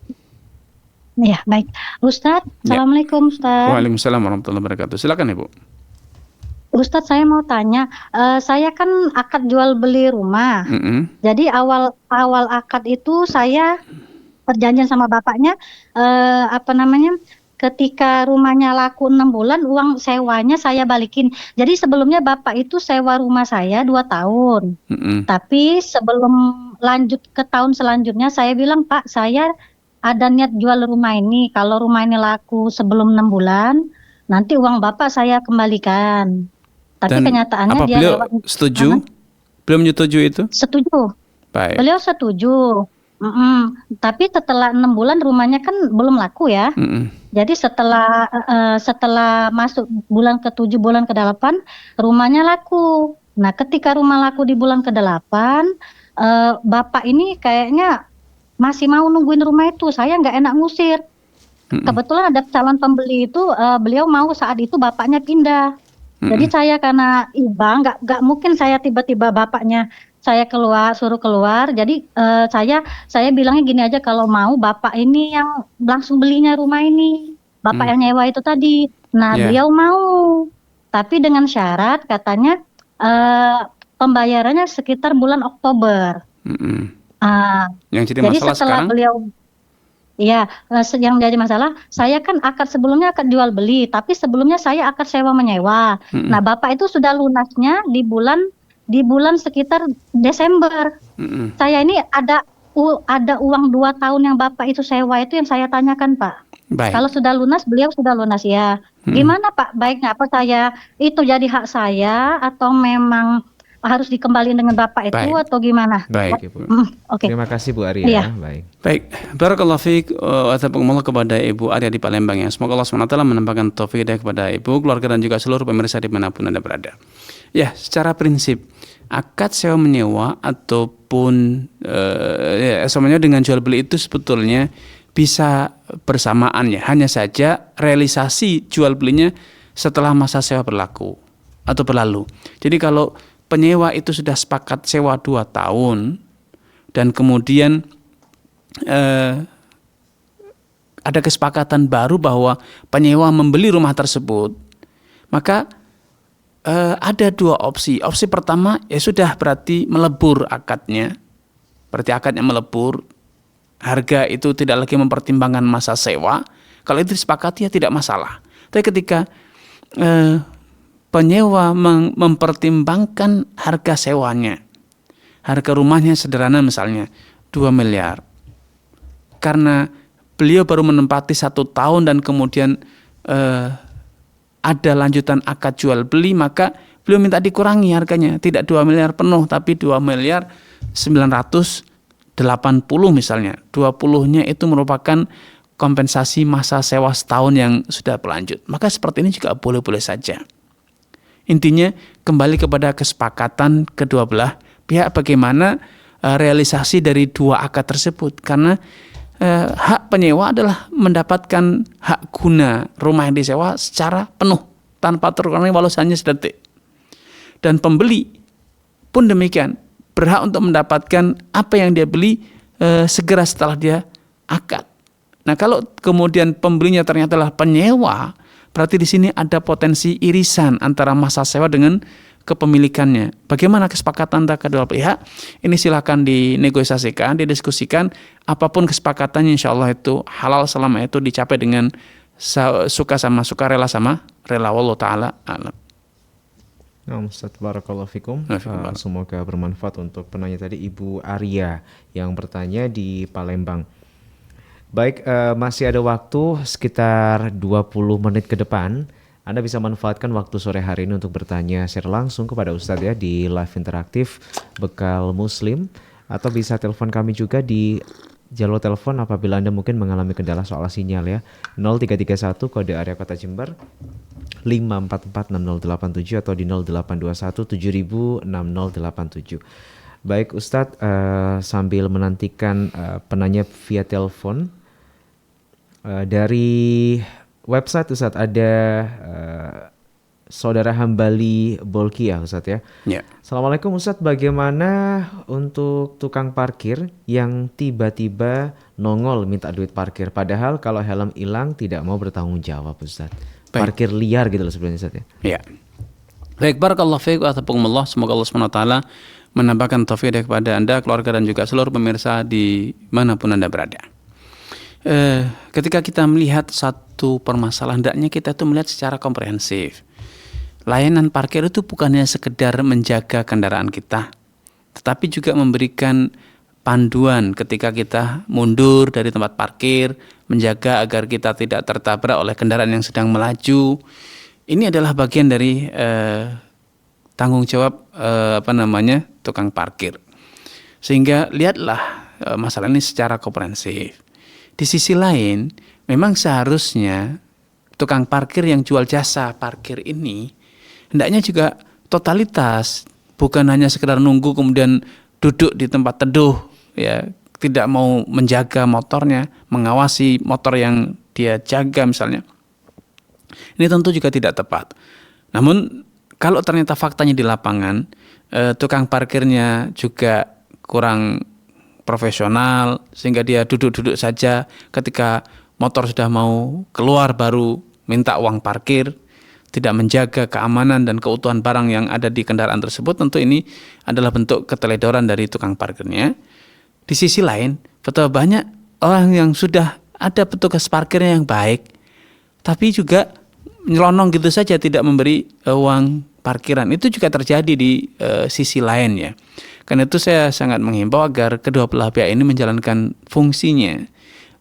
Ya, baik. Ustadz, Assalamualaikum Ustadz. Waalaikumsalam warahmatullahi wabarakatuh. Silakan Ibu. Ustadz, saya mau tanya, saya kan akad jual beli rumah. Jadi awal akad itu saya perjanjian sama bapaknya, ketika rumahnya laku 6 bulan, uang sewanya saya balikin. Jadi sebelumnya bapak itu sewa rumah saya 2 tahun. Tapi sebelum lanjut ke tahun selanjutnya, saya bilang, Pak, saya ada niat jual rumah ini. Kalau rumah ini laku sebelum 6 bulan, nanti uang bapak saya kembalikan. Tapi Dan kenyataannya apa dia beliau setuju? Beliau menyetujui itu? Setuju. Baik. Beliau setuju. Tapi setelah 6 bulan rumahnya kan belum laku ya. Jadi setelah masuk bulan ke-7, bulan ke-8 rumahnya laku. Nah, ketika rumah laku di bulan ke-8, bapak ini kayaknya masih mau nungguin rumah itu. Saya nggak enak ngusir. Kebetulan ada calon pembeli itu, beliau mau saat itu bapaknya pindah. Jadi saya karena iba nggak mungkin saya tiba-tiba bapaknya saya suruh keluar. Jadi saya bilangnya gini aja, kalau mau bapak ini yang langsung belinya rumah ini, bapak yang nyewa itu tadi. Nah beliau mau, tapi dengan syarat katanya pembayarannya sekitar bulan Oktober. Yang jadi masalah setelah sekarang? Beliau, ya, yang jadi masalah, saya kan akad sebelumnya akad jual beli, tapi sebelumnya saya akad sewa menyewa. Nah bapak itu sudah lunasnya di bulan sekitar Desember. Saya ini ada uang 2 tahun yang bapak itu sewa itu yang saya tanyakan, Pak. Baik. Kalau sudah lunas, beliau sudah lunas ya. Gimana Pak? Baiknya apa saya itu jadi hak saya atau memang harus dikembalikan dengan bapak itu atau gimana? Baik, Ibu. Oke. Terima kasih Bu Arya. Iya. Baik. Barakallahu fiik wa taqabbalallahu kepada Ibu Arya di Palembang ya. Semoga Allah SWT menambahkan taufik hidayah kepada Ibu, keluarga dan juga seluruh pemirsa dimanapun Anda berada. Ya, secara prinsip akad sewa menyewa ataupun semuanya dengan jual beli itu sebetulnya bisa bersamaan ya. Hanya saja realisasi jual belinya setelah masa sewa berlaku atau berlalu. Jadi kalau penyewa itu sudah sepakat sewa 2 tahun dan kemudian ada kesepakatan baru bahwa penyewa membeli rumah tersebut, maka ada 2 opsi. Opsi pertama ya sudah berarti melebur akadnya. Berarti akadnya melebur, harga itu tidak lagi mempertimbangkan masa sewa. Kalau itu disepakati ya tidak masalah. Tapi ketika penyewa mempertimbangkan harga sewanya, harga rumahnya sederhana misalnya 2 miliar, karena beliau baru menempati 1 tahun dan kemudian ada lanjutan akad jual beli, maka beliau minta dikurangi harganya, tidak 2 miliar penuh tapi 2 miliar 980 misalnya. 20-nya itu merupakan kompensasi masa sewa setahun yang sudah berlanjut. Maka seperti ini juga boleh-boleh saja. Intinya kembali kepada kesepakatan kedua belah pihak bagaimana realisasi dari 2 akad tersebut. Karena hak penyewa adalah mendapatkan hak guna rumah yang disewa secara penuh tanpa terkurangi walau hanya sedetik. Dan pembeli pun demikian, berhak untuk mendapatkan apa yang dia beli segera setelah dia akad. Nah, kalau kemudian pembelinya ternyata adalah penyewa, berarti di sini ada potensi irisan antara masa sewa dengan kepemilikannya. Bagaimana kesepakatan antara kedua pihak? Ini silakan dinegosiasikan, didiskusikan. Apapun kesepakatannya, insya Allah itu halal selama itu dicapai dengan suka sama suka, rela sama rela. Wallahu ta'ala a'lam. Ustaz, barakallahu fikum. Semoga bermanfaat untuk penanya tadi, Ibu Arya yang bertanya di Palembang. Baik, masih ada waktu sekitar 20 menit ke depan. Anda bisa manfaatkan waktu sore hari ini untuk bertanya secara langsung kepada Ustadz ya di live interaktif Bekal Muslim, atau bisa telepon kami juga di jalur telepon apabila Anda mungkin mengalami kendala soal sinyal ya. 0331 kode area Kota Jember 5446087 atau di 0821 7000 6087. Baik Ustadz, sambil menantikan penanya via telepon, dari website Ustadz ada Saudara Hambali Bolkiah Ustadz ya. Ya. Assalamualaikum Ustadz, bagaimana untuk tukang parkir yang tiba-tiba nongol minta duit parkir, padahal kalau helm hilang tidak mau bertanggung jawab Ustadz. Parkir liar gitu loh sebenarnya Ustadz ya. Ya. Baik, barakallahu fiik wa atakumullah. Semoga Allah SWT menambahkan taufik kepada Anda, keluarga dan juga seluruh pemirsa di manapun Anda berada. Ketika kita melihat satu permasalahan, hendaknya kita itu melihat secara komprehensif. Layanan parkir itu bukannya sekedar menjaga kendaraan kita, tetapi juga memberikan panduan ketika kita mundur dari tempat parkir, menjaga agar kita tidak tertabrak oleh kendaraan yang sedang melaju. Ini adalah bagian dari tanggung jawab tukang parkir. Sehingga lihatlah masalah ini secara komprehensif. Di sisi lain, memang seharusnya tukang parkir yang jual jasa parkir ini hendaknya juga totalitas, bukan hanya sekedar nunggu kemudian duduk di tempat teduh, ya, tidak mau menjaga motornya, mengawasi motor yang dia jaga misalnya. Ini tentu juga tidak tepat. Namun kalau ternyata faktanya di lapangan, tukang parkirnya juga kurang profesional sehingga dia duduk-duduk saja, ketika motor sudah mau keluar baru minta uang parkir, tidak menjaga keamanan dan keutuhan barang yang ada di kendaraan tersebut, tentu ini adalah bentuk keteledoran dari tukang parkirnya. Di sisi lain, betapa banyak orang yang sudah ada petugas parkirnya yang baik, tapi juga nyelonong gitu saja, tidak memberi uang parkiran. Itu juga terjadi di sisi lain ya. Karena itu saya sangat menghimbau agar kedua belah pihak ini menjalankan fungsinya,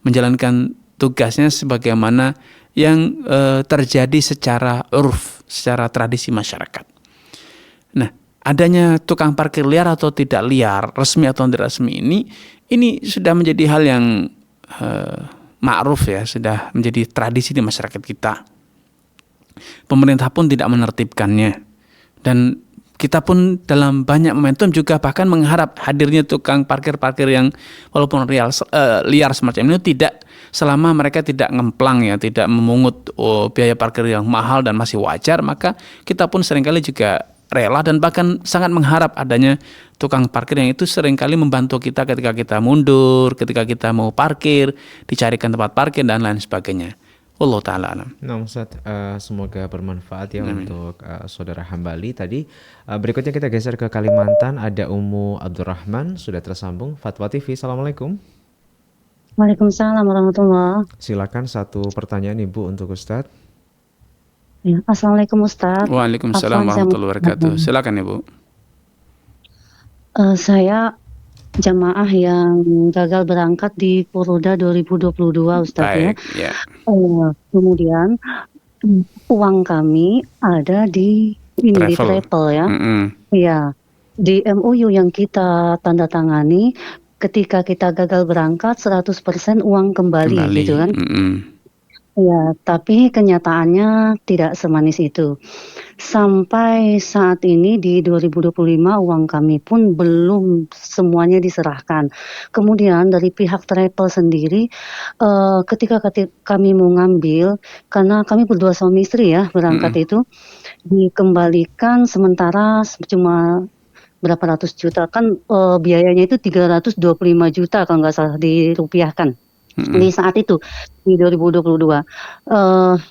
menjalankan tugasnya sebagaimana yang terjadi secara urf, secara tradisi masyarakat. Nah, adanya tukang parkir liar atau tidak liar, resmi atau tidak resmi, ini sudah menjadi hal yang ma'ruf ya, sudah menjadi tradisi di masyarakat kita. Pemerintah pun tidak menertibkannya, dan kita pun dalam banyak momentum juga bahkan mengharap hadirnya tukang parkir-parkir yang walaupun liar semacam ini, tidak selama mereka tidak ngemplang ya, tidak memungut biaya parkir yang mahal dan masih wajar, maka kita pun seringkali juga rela dan bahkan sangat mengharap adanya tukang parkir yang itu seringkali membantu kita ketika kita mundur, ketika kita mau parkir, dicarikan tempat parkir dan lain sebagainya. Allah ta'ala alam. Nah Ustaz, semoga bermanfaat ya untuk saudara Hambali tadi. Berikutnya kita geser ke Kalimantan, ada Ummu Abdurrahman sudah tersambung. Fatwa TV, Assalamualaikum. Waalaikumsalam warahmatullahi. Silakan satu pertanyaan Ibu untuk Ustaz. Ya, Assalamualaikum Ustaz. Waalaikumsalam warahmatullahi wabarakatuh. Silakan Ibu. Saya jamaah yang gagal berangkat di Furoda 2022 Ustaz. Baik, ya. Kemudian uang kami ada di travel ya. Ya, di MOU yang kita tanda tangani, ketika kita gagal berangkat 100% uang kembali gitu kan. Ya, tapi kenyataannya tidak semanis itu. Sampai saat ini di 2025 uang kami pun belum semuanya diserahkan. Kemudian dari pihak travel sendiri, ketika kami mau ngambil, karena kami berdua suami istri ya berangkat itu, dikembalikan sementara cuma berapa ratus juta kan, biayanya itu 325 juta kalau nggak salah dirupiahkan. Di saat itu, di 2022.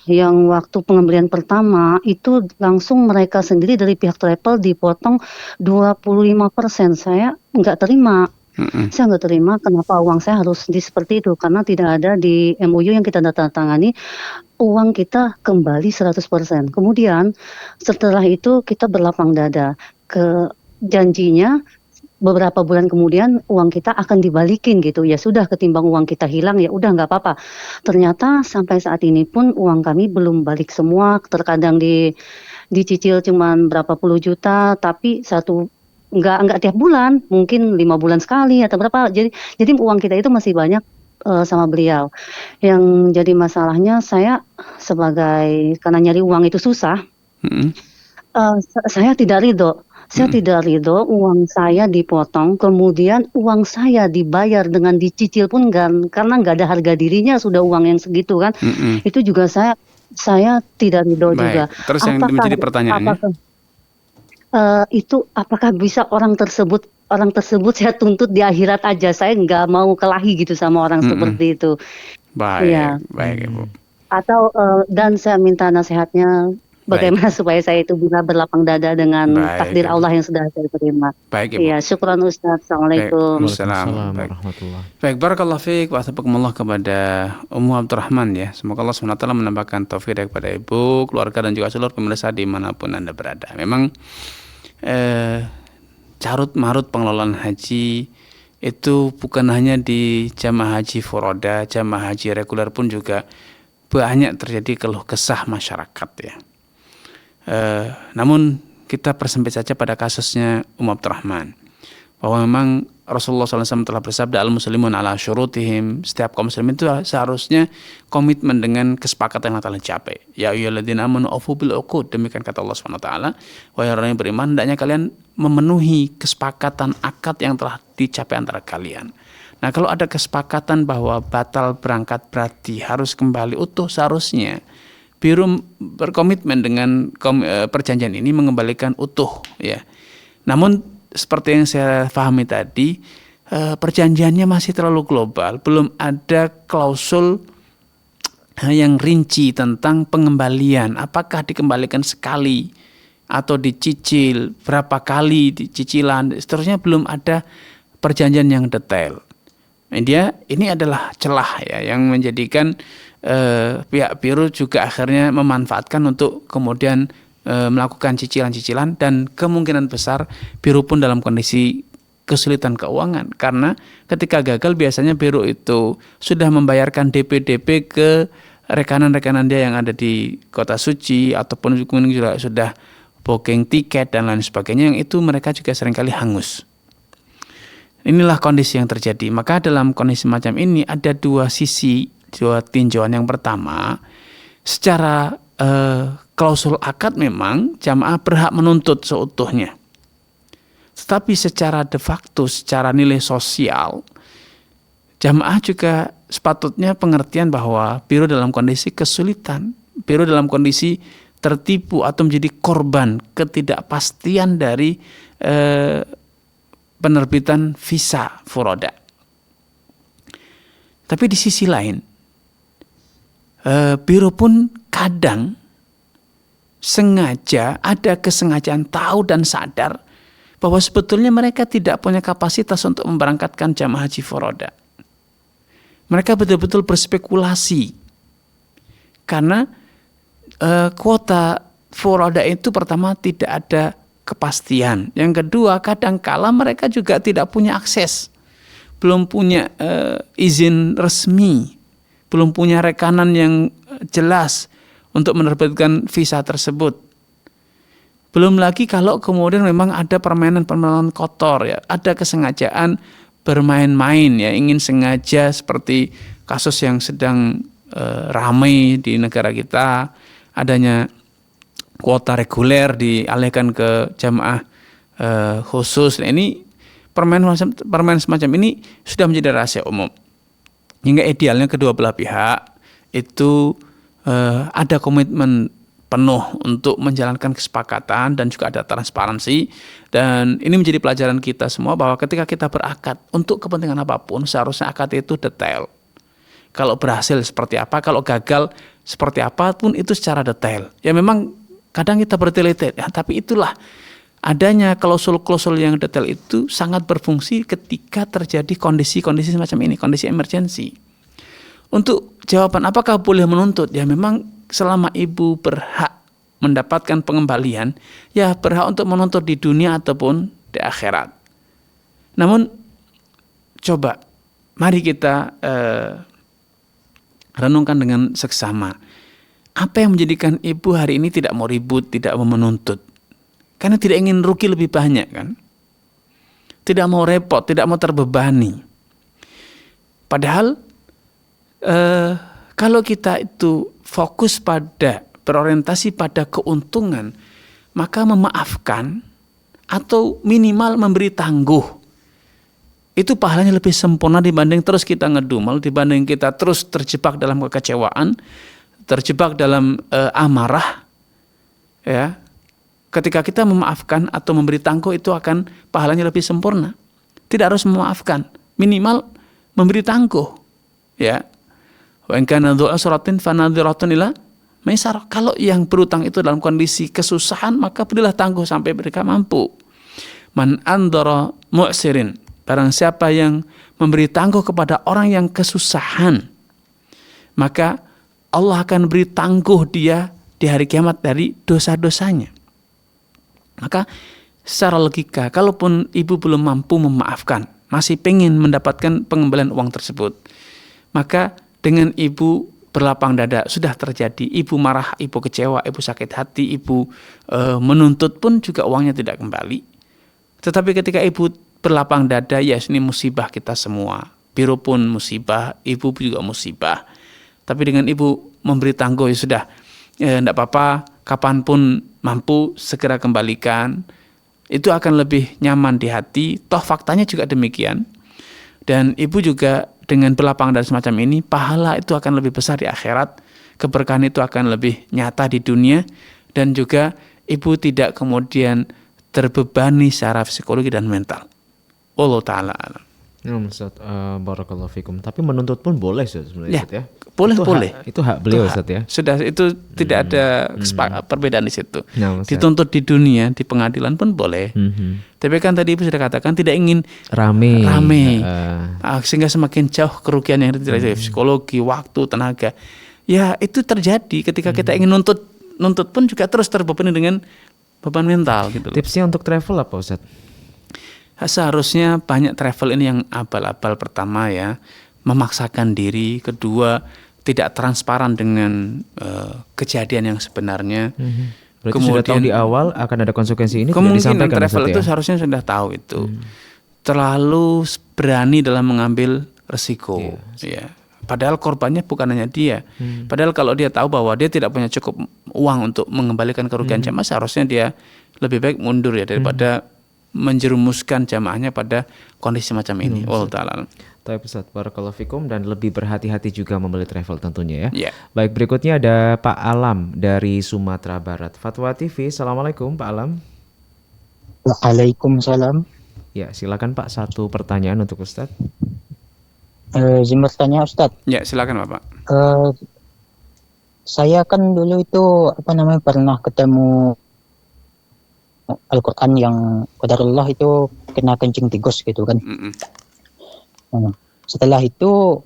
Yang waktu pengembalian pertama, itu langsung mereka sendiri dari pihak travel dipotong 25%. Saya nggak terima. Saya nggak terima kenapa uang saya harus seperti itu, karena tidak ada di MOU yang kita tangani, uang kita kembali 100%. Kemudian setelah itu kita berlapang dada, janjinya beberapa bulan kemudian uang kita akan dibalikin gitu. Ya sudah, ketimbang uang kita hilang ya udah nggak apa-apa. Ternyata sampai saat ini pun uang kami belum balik semua. Terkadang dicicil cuman berapa puluh juta, tapi nggak tiap bulan, mungkin 5 bulan sekali atau berapa. Jadi uang kita itu masih banyak sama beliau. Yang jadi masalahnya saya karena nyari uang itu susah. Saya tidak ridho. Saya tidak ridho uang saya dipotong, kemudian uang saya dibayar dengan dicicil pun karena nggak ada harga dirinya, sudah uang yang segitu kan. Itu juga saya tidak ridho juga. Terus yang menjadi pertanyaannya, apakah bisa orang tersebut saya tuntut di akhirat aja, saya nggak mau kelahi gitu sama orang seperti itu. Baik Ibu. Atau dan saya minta nasihatnya, bagaimana supaya saya itu bisa berlapang dada dengan takdir Allah yang sudah saya terima. Baik Ibu. Iya, syukran Ustaz. Assalamualaikum. Waalaikumsalam warahmatullahi. Baik, barakallahu fiik wa astaghfirullah kepada Ummu Abdurrahman ya. Semoga Allah SWT menambahkan taufik kepada Ibu, keluarga dan juga seluruh pemirsa dimanapun Anda berada. Memang carut marut pengelolaan haji itu bukan hanya di jamaah haji furoda, jamaah haji reguler pun juga banyak terjadi keluh kesah masyarakat ya. Namun kita persempit saja pada kasusnya Abdurrahman, bahwa memang Rasulullah SAW telah bersabda, al-muslimun ala syurutihim, setiap kaum muslimin itu seharusnya komitmen dengan kesepakatan yang telah dicapai. Ya ayyuhalladzina amanu aufu bil uqud, demikian kata Allah SWT. Wahai orang yang beriman, hendaknya kalian memenuhi kesepakatan akad yang telah dicapai antara kalian. Nah, kalau ada kesepakatan bahwa batal berangkat berarti harus kembali utuh, seharusnya Biro berkomitmen dengan perjanjian ini mengembalikan utuh ya. Namun seperti yang saya pahami tadi, perjanjiannya masih terlalu global, belum ada klausul yang rinci tentang pengembalian. Apakah dikembalikan sekali atau dicicil, berapa kali cicilan, seterusnya belum ada perjanjian yang detail. Ini adalah celah ya yang menjadikan pihak biro juga akhirnya memanfaatkan untuk kemudian melakukan cicilan-cicilan, dan kemungkinan besar biro pun dalam kondisi kesulitan keuangan, karena ketika gagal biasanya biro itu sudah membayarkan DP ke rekanan-rekanan dia yang ada di kota suci, ataupun juga sudah booking tiket dan lain sebagainya, yang itu mereka juga seringkali hangus. Inilah kondisi yang terjadi. Maka dalam kondisi macam ini ada dua tinjauan. Yang pertama, secara klausul akad memang jamaah berhak menuntut seutuhnya. Tetapi secara de facto, secara nilai sosial, jamaah juga sepatutnya pengertian bahwa biro dalam kondisi kesulitan, biro dalam kondisi tertipu atau menjadi korban ketidakpastian dari penerbitan visa furoda. Tapi di sisi lain, biro pun kadang ada kesengajaan tahu dan sadar bahwa sebetulnya mereka tidak punya kapasitas untuk memberangkatkan jamaah haji furoda. Mereka betul-betul berspekulasi karena kuota furoda itu pertama tidak ada kepastian. Yang kedua, kadangkala mereka juga tidak punya akses, belum punya izin resmi, belum punya rekanan yang jelas untuk menerbitkan visa tersebut. Belum lagi kalau kemudian memang ada permainan-permainan kotor ya, ada kesengajaan bermain-main ya, ingin sengaja seperti kasus yang sedang ramai di negara kita, adanya kuota reguler dialihkan ke jamaah khusus. Nah, ini permainan semacam ini sudah menjadi rahasia umum. Hingga idealnya kedua belah pihak itu ada komitmen penuh untuk menjalankan kesepakatan dan juga ada transparansi. Dan ini menjadi pelajaran kita semua bahwa ketika kita berakad untuk kepentingan apapun, seharusnya akad itu detail. Kalau berhasil seperti apa, kalau gagal seperti apa pun itu secara detail. Ya memang kadang kita bertele-tele, ya, tapi itulah adanya klausul-klausul yang detail itu sangat berfungsi ketika terjadi kondisi-kondisi semacam ini, kondisi emergensi. Untuk jawaban apakah boleh menuntut, ya memang selama ibu berhak mendapatkan pengembalian, ya berhak untuk menuntut di dunia ataupun di akhirat. Namun coba mari kita renungkan dengan seksama. Apa yang menjadikan ibu hari ini tidak mau ribut, tidak mau menuntut? Karena tidak ingin rugi lebih banyak kan? Tidak mau repot, tidak mau terbebani. Padahal kalau kita itu fokus pada, berorientasi pada keuntungan, maka memaafkan atau minimal memberi tangguh, itu pahalanya lebih sempurna dibanding terus kita ngedumel, dibanding kita terus terjebak dalam kekecewaan, terjebak dalam amarah. Ya, ketika kita memaafkan atau memberi tangguh itu akan pahalanya lebih sempurna. Tidak harus memaafkan, minimal memberi tangguh. Ya, wa in kana dzu usratin fanadhiratun ila maisarah. Kalau yang berutang itu dalam kondisi kesusahan, maka berilah tangguh sampai mereka mampu. Man andara mu'sirin, barang siapa yang memberi tangguh kepada orang yang kesusahan, maka Allah akan beri tangguh dia di hari kiamat dari dosa-dosanya. Maka secara logika, kalaupun ibu belum mampu memaafkan, masih pengen mendapatkan pengembalian uang tersebut, maka dengan ibu berlapang dada, sudah terjadi, ibu marah, ibu kecewa, ibu sakit hati, ibu menuntut pun juga uangnya tidak kembali. Tetapi ketika ibu berlapang dada, ya ini musibah kita semua, biro pun musibah, ibu juga musibah. Tapi dengan ibu memberi tangguh, ya sudah, tidak apa-apa, kapanpun mampu segera kembalikan, itu akan lebih nyaman di hati. Toh faktanya juga demikian. Dan ibu juga dengan berlapang dada semacam ini, pahala itu akan lebih besar di akhirat, keberkahan itu akan lebih nyata di dunia, dan juga ibu tidak kemudian terbebani secara psikologi dan mental. Allah Ta'ala alam. Ustaz, barakallahu fikum. Tapi menuntut pun boleh sebenarnya, ya, boleh. Itu hak beliau, Ustaz, ya. Sudah, itu tidak ada perbedaan di situ. Dituntut di dunia, di pengadilan pun boleh. Tapi kan tadi ibu sudah katakan tidak ingin rame. Sehingga semakin jauh kerugian yang terjadi, psikologi, waktu, tenaga. Ya itu terjadi ketika kita ingin nuntut pun juga terus terbebani dengan beban mental gitu. Tipsnya untuk travel apa, Ustaz? Seharusnya banyak travel ini yang abal-abal. Pertama ya, memaksakan diri. Kedua, tidak transparan dengan kejadian yang sebenarnya. Berarti kemudian sudah tahu di awal akan ada konsekuensi ini. Kemungkinan travel itu seharusnya sudah tahu itu. Terlalu berani dalam mengambil resiko. Ya. Padahal korbannya bukan hanya dia. Padahal kalau dia tahu bahwa dia tidak punya cukup uang untuk mengembalikan kerugian jamaah, seharusnya dia lebih baik mundur ya daripada menjerumuskan jamaahnya pada kondisi macam ini. Wallahu ta'ala. Baik Ustaz, barakallahu fikum, dan lebih berhati-hati juga membeli travel tentunya ya. Yeah. Baik, berikutnya ada Pak Alam dari Sumatera Barat. Fatwa TV, Assalamualaikum Pak Alam. Waalaikumsalam. Ya, silakan Pak, satu pertanyaan untuk Ustaz. Izin bertanya Ustaz. Ya, silakan Bapak. Saya kan dulu itu pernah ketemu Al-Quran yang qadarullah itu kena kencing tikus gitu kan. Setelah itu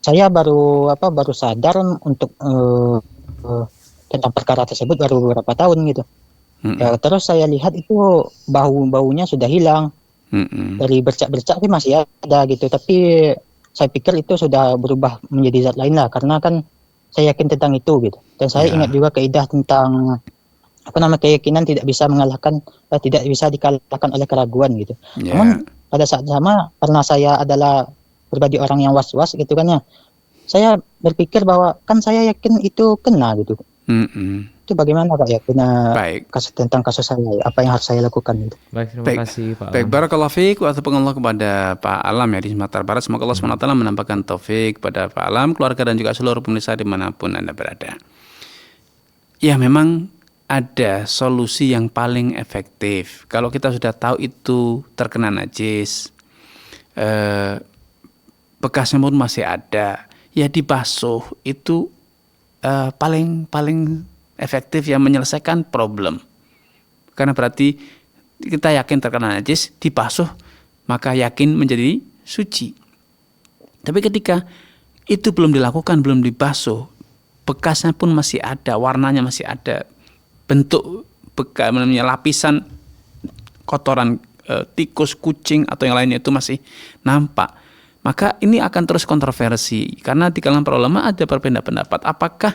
saya baru sadar untuk tentang perkara tersebut baru beberapa tahun gitu. Ya, terus saya lihat itu baunya sudah hilang. Dari bercak-bercak sih masih ada gitu, tapi saya pikir itu sudah berubah menjadi zat lain lah, karena kan saya yakin tentang itu gitu. Dan saya ingat juga kaidah tentang keyakinan tidak bisa dikalahkan oleh keraguan gitu. Namun pada saat sama, karena saya adalah pribadi orang yang was-was gitu kan ya, saya berpikir bahwa kan saya yakin itu kena gitu. Itu bagaimana Pak ya kena tentang kasus saya, apa yang harus saya lakukan gitu. Baik, terima kasih Pak Alam. Baik, barakallahu fiik wa taqabbalallahu kepada Pak Alam ya di Sumatera Barat. Semoga Allah SWT menampakkan taufik pada Pak Alam, keluarga dan juga seluruh pemirsa dimanapun Anda berada. Ya, memang ada solusi yang paling efektif. Kalau kita sudah tahu itu terkena najis, bekasnya pun masih ada, ya dibasuh itu paling efektif yang menyelesaikan problem. Karena berarti kita yakin terkena najis, dibasuh, maka yakin menjadi suci. Tapi ketika itu belum dilakukan, belum dibasuh, bekasnya pun masih ada, warnanya masih ada, bentuk bekas, lapisan kotoran tikus, kucing atau yang lainnya itu masih nampak, maka ini akan terus kontroversi. Karena di kalangan para ulama ada berbeda pendapat, apakah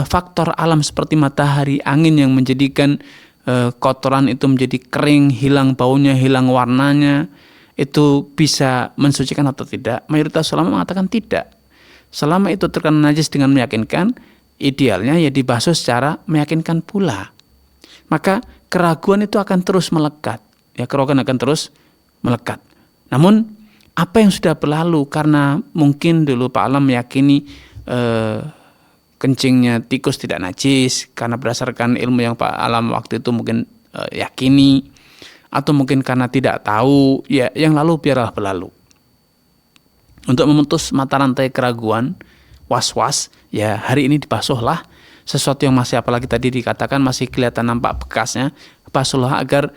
faktor alam seperti matahari, angin yang menjadikan kotoran itu menjadi kering, hilang baunya, hilang warnanya, itu bisa mensucikan atau tidak? Mayoritas ulama mengatakan tidak. Selama itu terkena najis dengan meyakinkan, idealnya ya dibasuh secara meyakinkan pula. Maka keraguan itu akan terus melekat. Ya, keraguan akan terus melekat. Namun apa yang sudah berlalu, karena mungkin dulu Pak Alam meyakini kencingnya tikus tidak najis karena berdasarkan ilmu yang Pak Alam waktu itu mungkin yakini, atau mungkin karena tidak tahu, ya yang lalu biarlah berlalu. Untuk memutus mata rantai keraguan, was-was, ya hari ini dibasuhlah sesuatu yang masih, apalagi tadi dikatakan masih kelihatan nampak bekasnya, basuhlah agar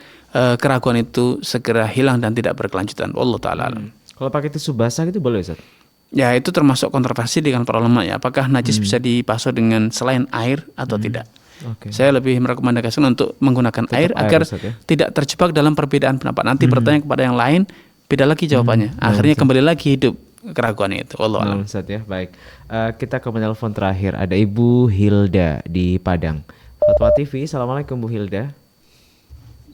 keraguan itu segera hilang dan tidak berkelanjutan. Wallahu ta'ala alam. Kalau pakai tisu basah itu boleh Ustaz? Ya, itu termasuk kontroversi dengan para ulama ya. Apakah najis bisa dibasuh dengan selain air atau tidak? Saya lebih merekomendasikan untuk menggunakan air agar tidak terjebak dalam perbedaan pendapat. Nanti bertanya kepada yang lain, beda lagi jawabannya. Akhirnya kembali lagi hidup keraguan itu. Wallahu a'lam. Ya, baik. Kita ke penelpon terakhir. Ada Ibu Hilda di Padang. Fatwa TV. Assalamualaikum Bu Hilda.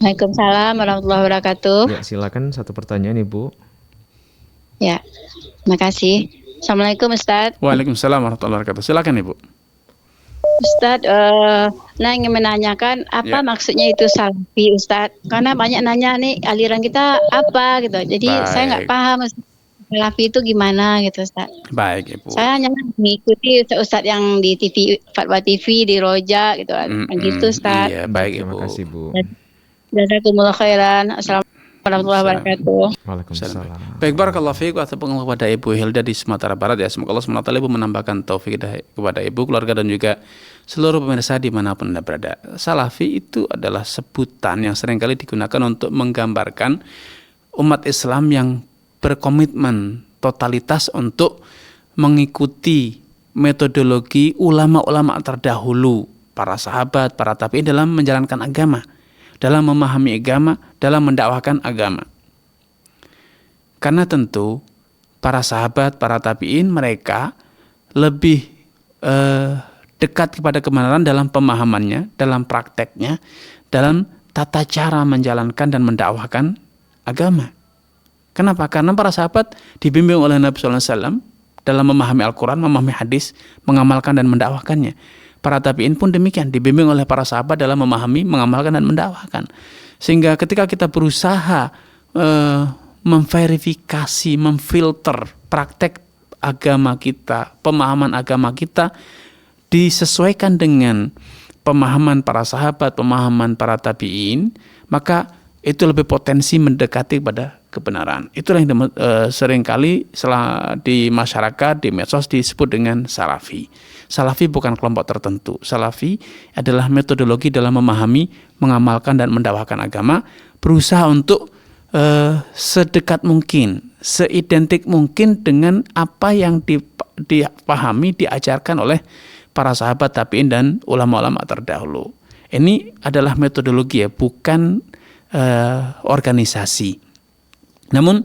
Waalaikumsalam warahmatullahi wabarakatuh. Ya, silakan satu pertanyaan Ibu. Ya, terima kasih. Assalamualaikum Ustadz. Waalaikumsalam warahmatullahi wabarakatuh. Silakan Ibu. Ustadz, nah ingin menanyakan apa maksudnya itu salafi Ustadz? Karena banyak nanya nih aliran kita apa gitu. Jadi saya nggak paham salafi itu gimana gitu Ustadz. Baik Ibu. Saya hanya mengikuti Ustadz yang di TV, Fatwa TV, di Roja gitu kan. Gitu Ustadz. Iya, baik Ibu. Terima kasih Bu. Jazakumullah khairan. Assalamualaikum warahmatullahi wabarakatuh. Waalaikumsalam. Baik, barakallahu fiik wa taqabbalallahu kepada Ibu Hilda di Sumatera Barat ya. Semoga Allah SWT Ibu menambahkan taufik kepada Ibu, keluarga dan juga seluruh pemirsa dimanapun Anda berada. Salafi itu adalah sebutan yang seringkali digunakan untuk menggambarkan umat Islam yang berkomitmen totalitas untuk mengikuti metodologi ulama-ulama terdahulu, para sahabat, para tabi'in dalam menjalankan agama, dalam memahami agama, dalam mendakwahkan agama. Karena tentu para sahabat, para tabi'in mereka lebih dekat kepada kebenaran dalam pemahamannya, dalam prakteknya, dalam tata cara menjalankan dan mendakwahkan agama. Kenapa? Karena para sahabat dibimbing oleh Nabi SAW dalam memahami Al-Quran, memahami hadis, mengamalkan dan mendakwahkannya. Para tabi'in pun demikian, dibimbing oleh para sahabat dalam memahami, mengamalkan dan mendakwahkan. Sehingga ketika kita berusaha memverifikasi, memfilter praktek agama kita, pemahaman agama kita disesuaikan dengan pemahaman para sahabat, pemahaman para tabi'in, maka itu lebih potensi mendekati pada kebenaran. Itulah yang seringkali di masyarakat, di medsos disebut dengan salafi. Salafi bukan kelompok tertentu. Salafi adalah metodologi dalam memahami, mengamalkan dan mendakwahkan agama, berusaha untuk sedekat mungkin, seidentik mungkin dengan apa yang dipahami, diajarkan oleh para sahabat, tabi'in dan ulama-ulama terdahulu. Ini adalah metodologi ya, bukan organisasi. Namun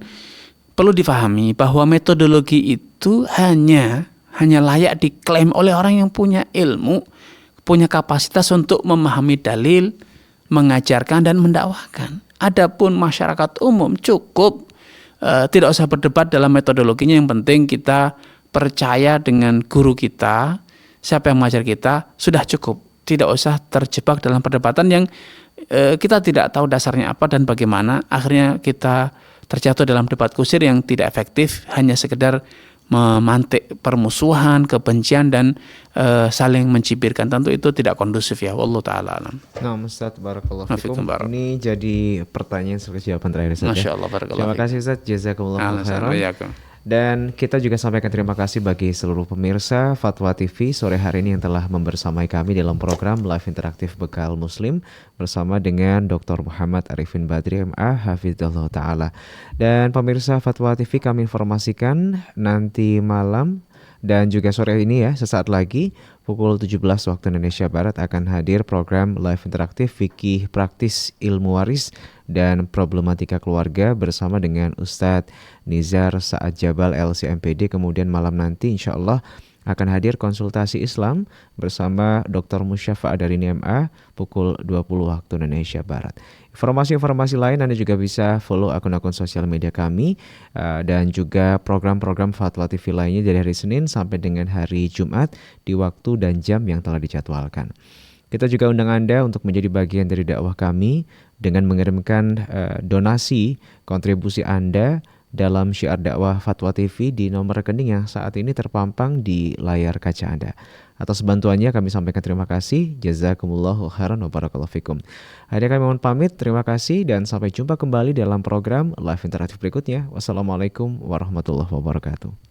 perlu difahami bahwa metodologi itu hanya layak diklaim oleh orang yang punya ilmu, punya kapasitas untuk memahami dalil, mengajarkan dan mendakwahkan. Adapun masyarakat umum cukup tidak usah berdebat dalam metodologinya, yang penting kita percaya dengan guru kita, siapa yang mengajar kita, sudah cukup. Tidak usah terjebak dalam perdebatan yang kita tidak tahu dasarnya apa dan bagaimana. Akhirnya kita terjatuh dalam debat kusir yang tidak efektif, hanya sekedar memantik permusuhan, kebencian dan saling mencibirkan. Tentu itu tidak kondusif ya. Wallahu taala alam. Nah, Ustaz, barakallahu fikum. Ini jadi pertanyaan sebagai jawaban terakhir Ustaz. Masya Allah, barakallahu. Terima kasih Ustaz, jazakumullah khairan. Dan kita juga sampaikan terima kasih bagi seluruh pemirsa Fatwa TV sore hari ini yang telah membersamai kami dalam program Live Interaktif Bekal Muslim bersama dengan Dr. Muhammad Arifin Badri MA Hafizahullah Ta'ala. Dan pemirsa Fatwa TV kami informasikan nanti malam dan juga sore ini ya, sesaat lagi pukul 17 waktu Indonesia Barat akan hadir program Live Interaktif Fikih Praktis Ilmu Waris dan Problematika Keluarga bersama dengan Ustadz Nizar Sa'ad Jabal LCMPD. Kemudian malam nanti insya Allah akan hadir konsultasi Islam bersama Dr. Musyafa dari NMA pukul 20 waktu Indonesia Barat. Informasi-informasi lain Anda juga bisa follow akun-akun sosial media kami dan juga program-program Fatwa TV lainnya dari hari Senin sampai dengan hari Jumat di waktu dan jam yang telah dijadwalkan. Kita juga undang Anda untuk menjadi bagian dari dakwah kami dengan mengirimkan donasi kontribusi Anda dalam syiar dakwah Fatwa TV di nomor rekening yang saat ini terpampang di layar kaca Anda. Atas bantuannya kami sampaikan terima kasih. Jazakumullahu khairan wa barakallahu fikum. Akhirnya kami mohon pamit, terima kasih dan sampai jumpa kembali dalam program Live Interaktif berikutnya. Wassalamualaikum warahmatullahi wabarakatuh.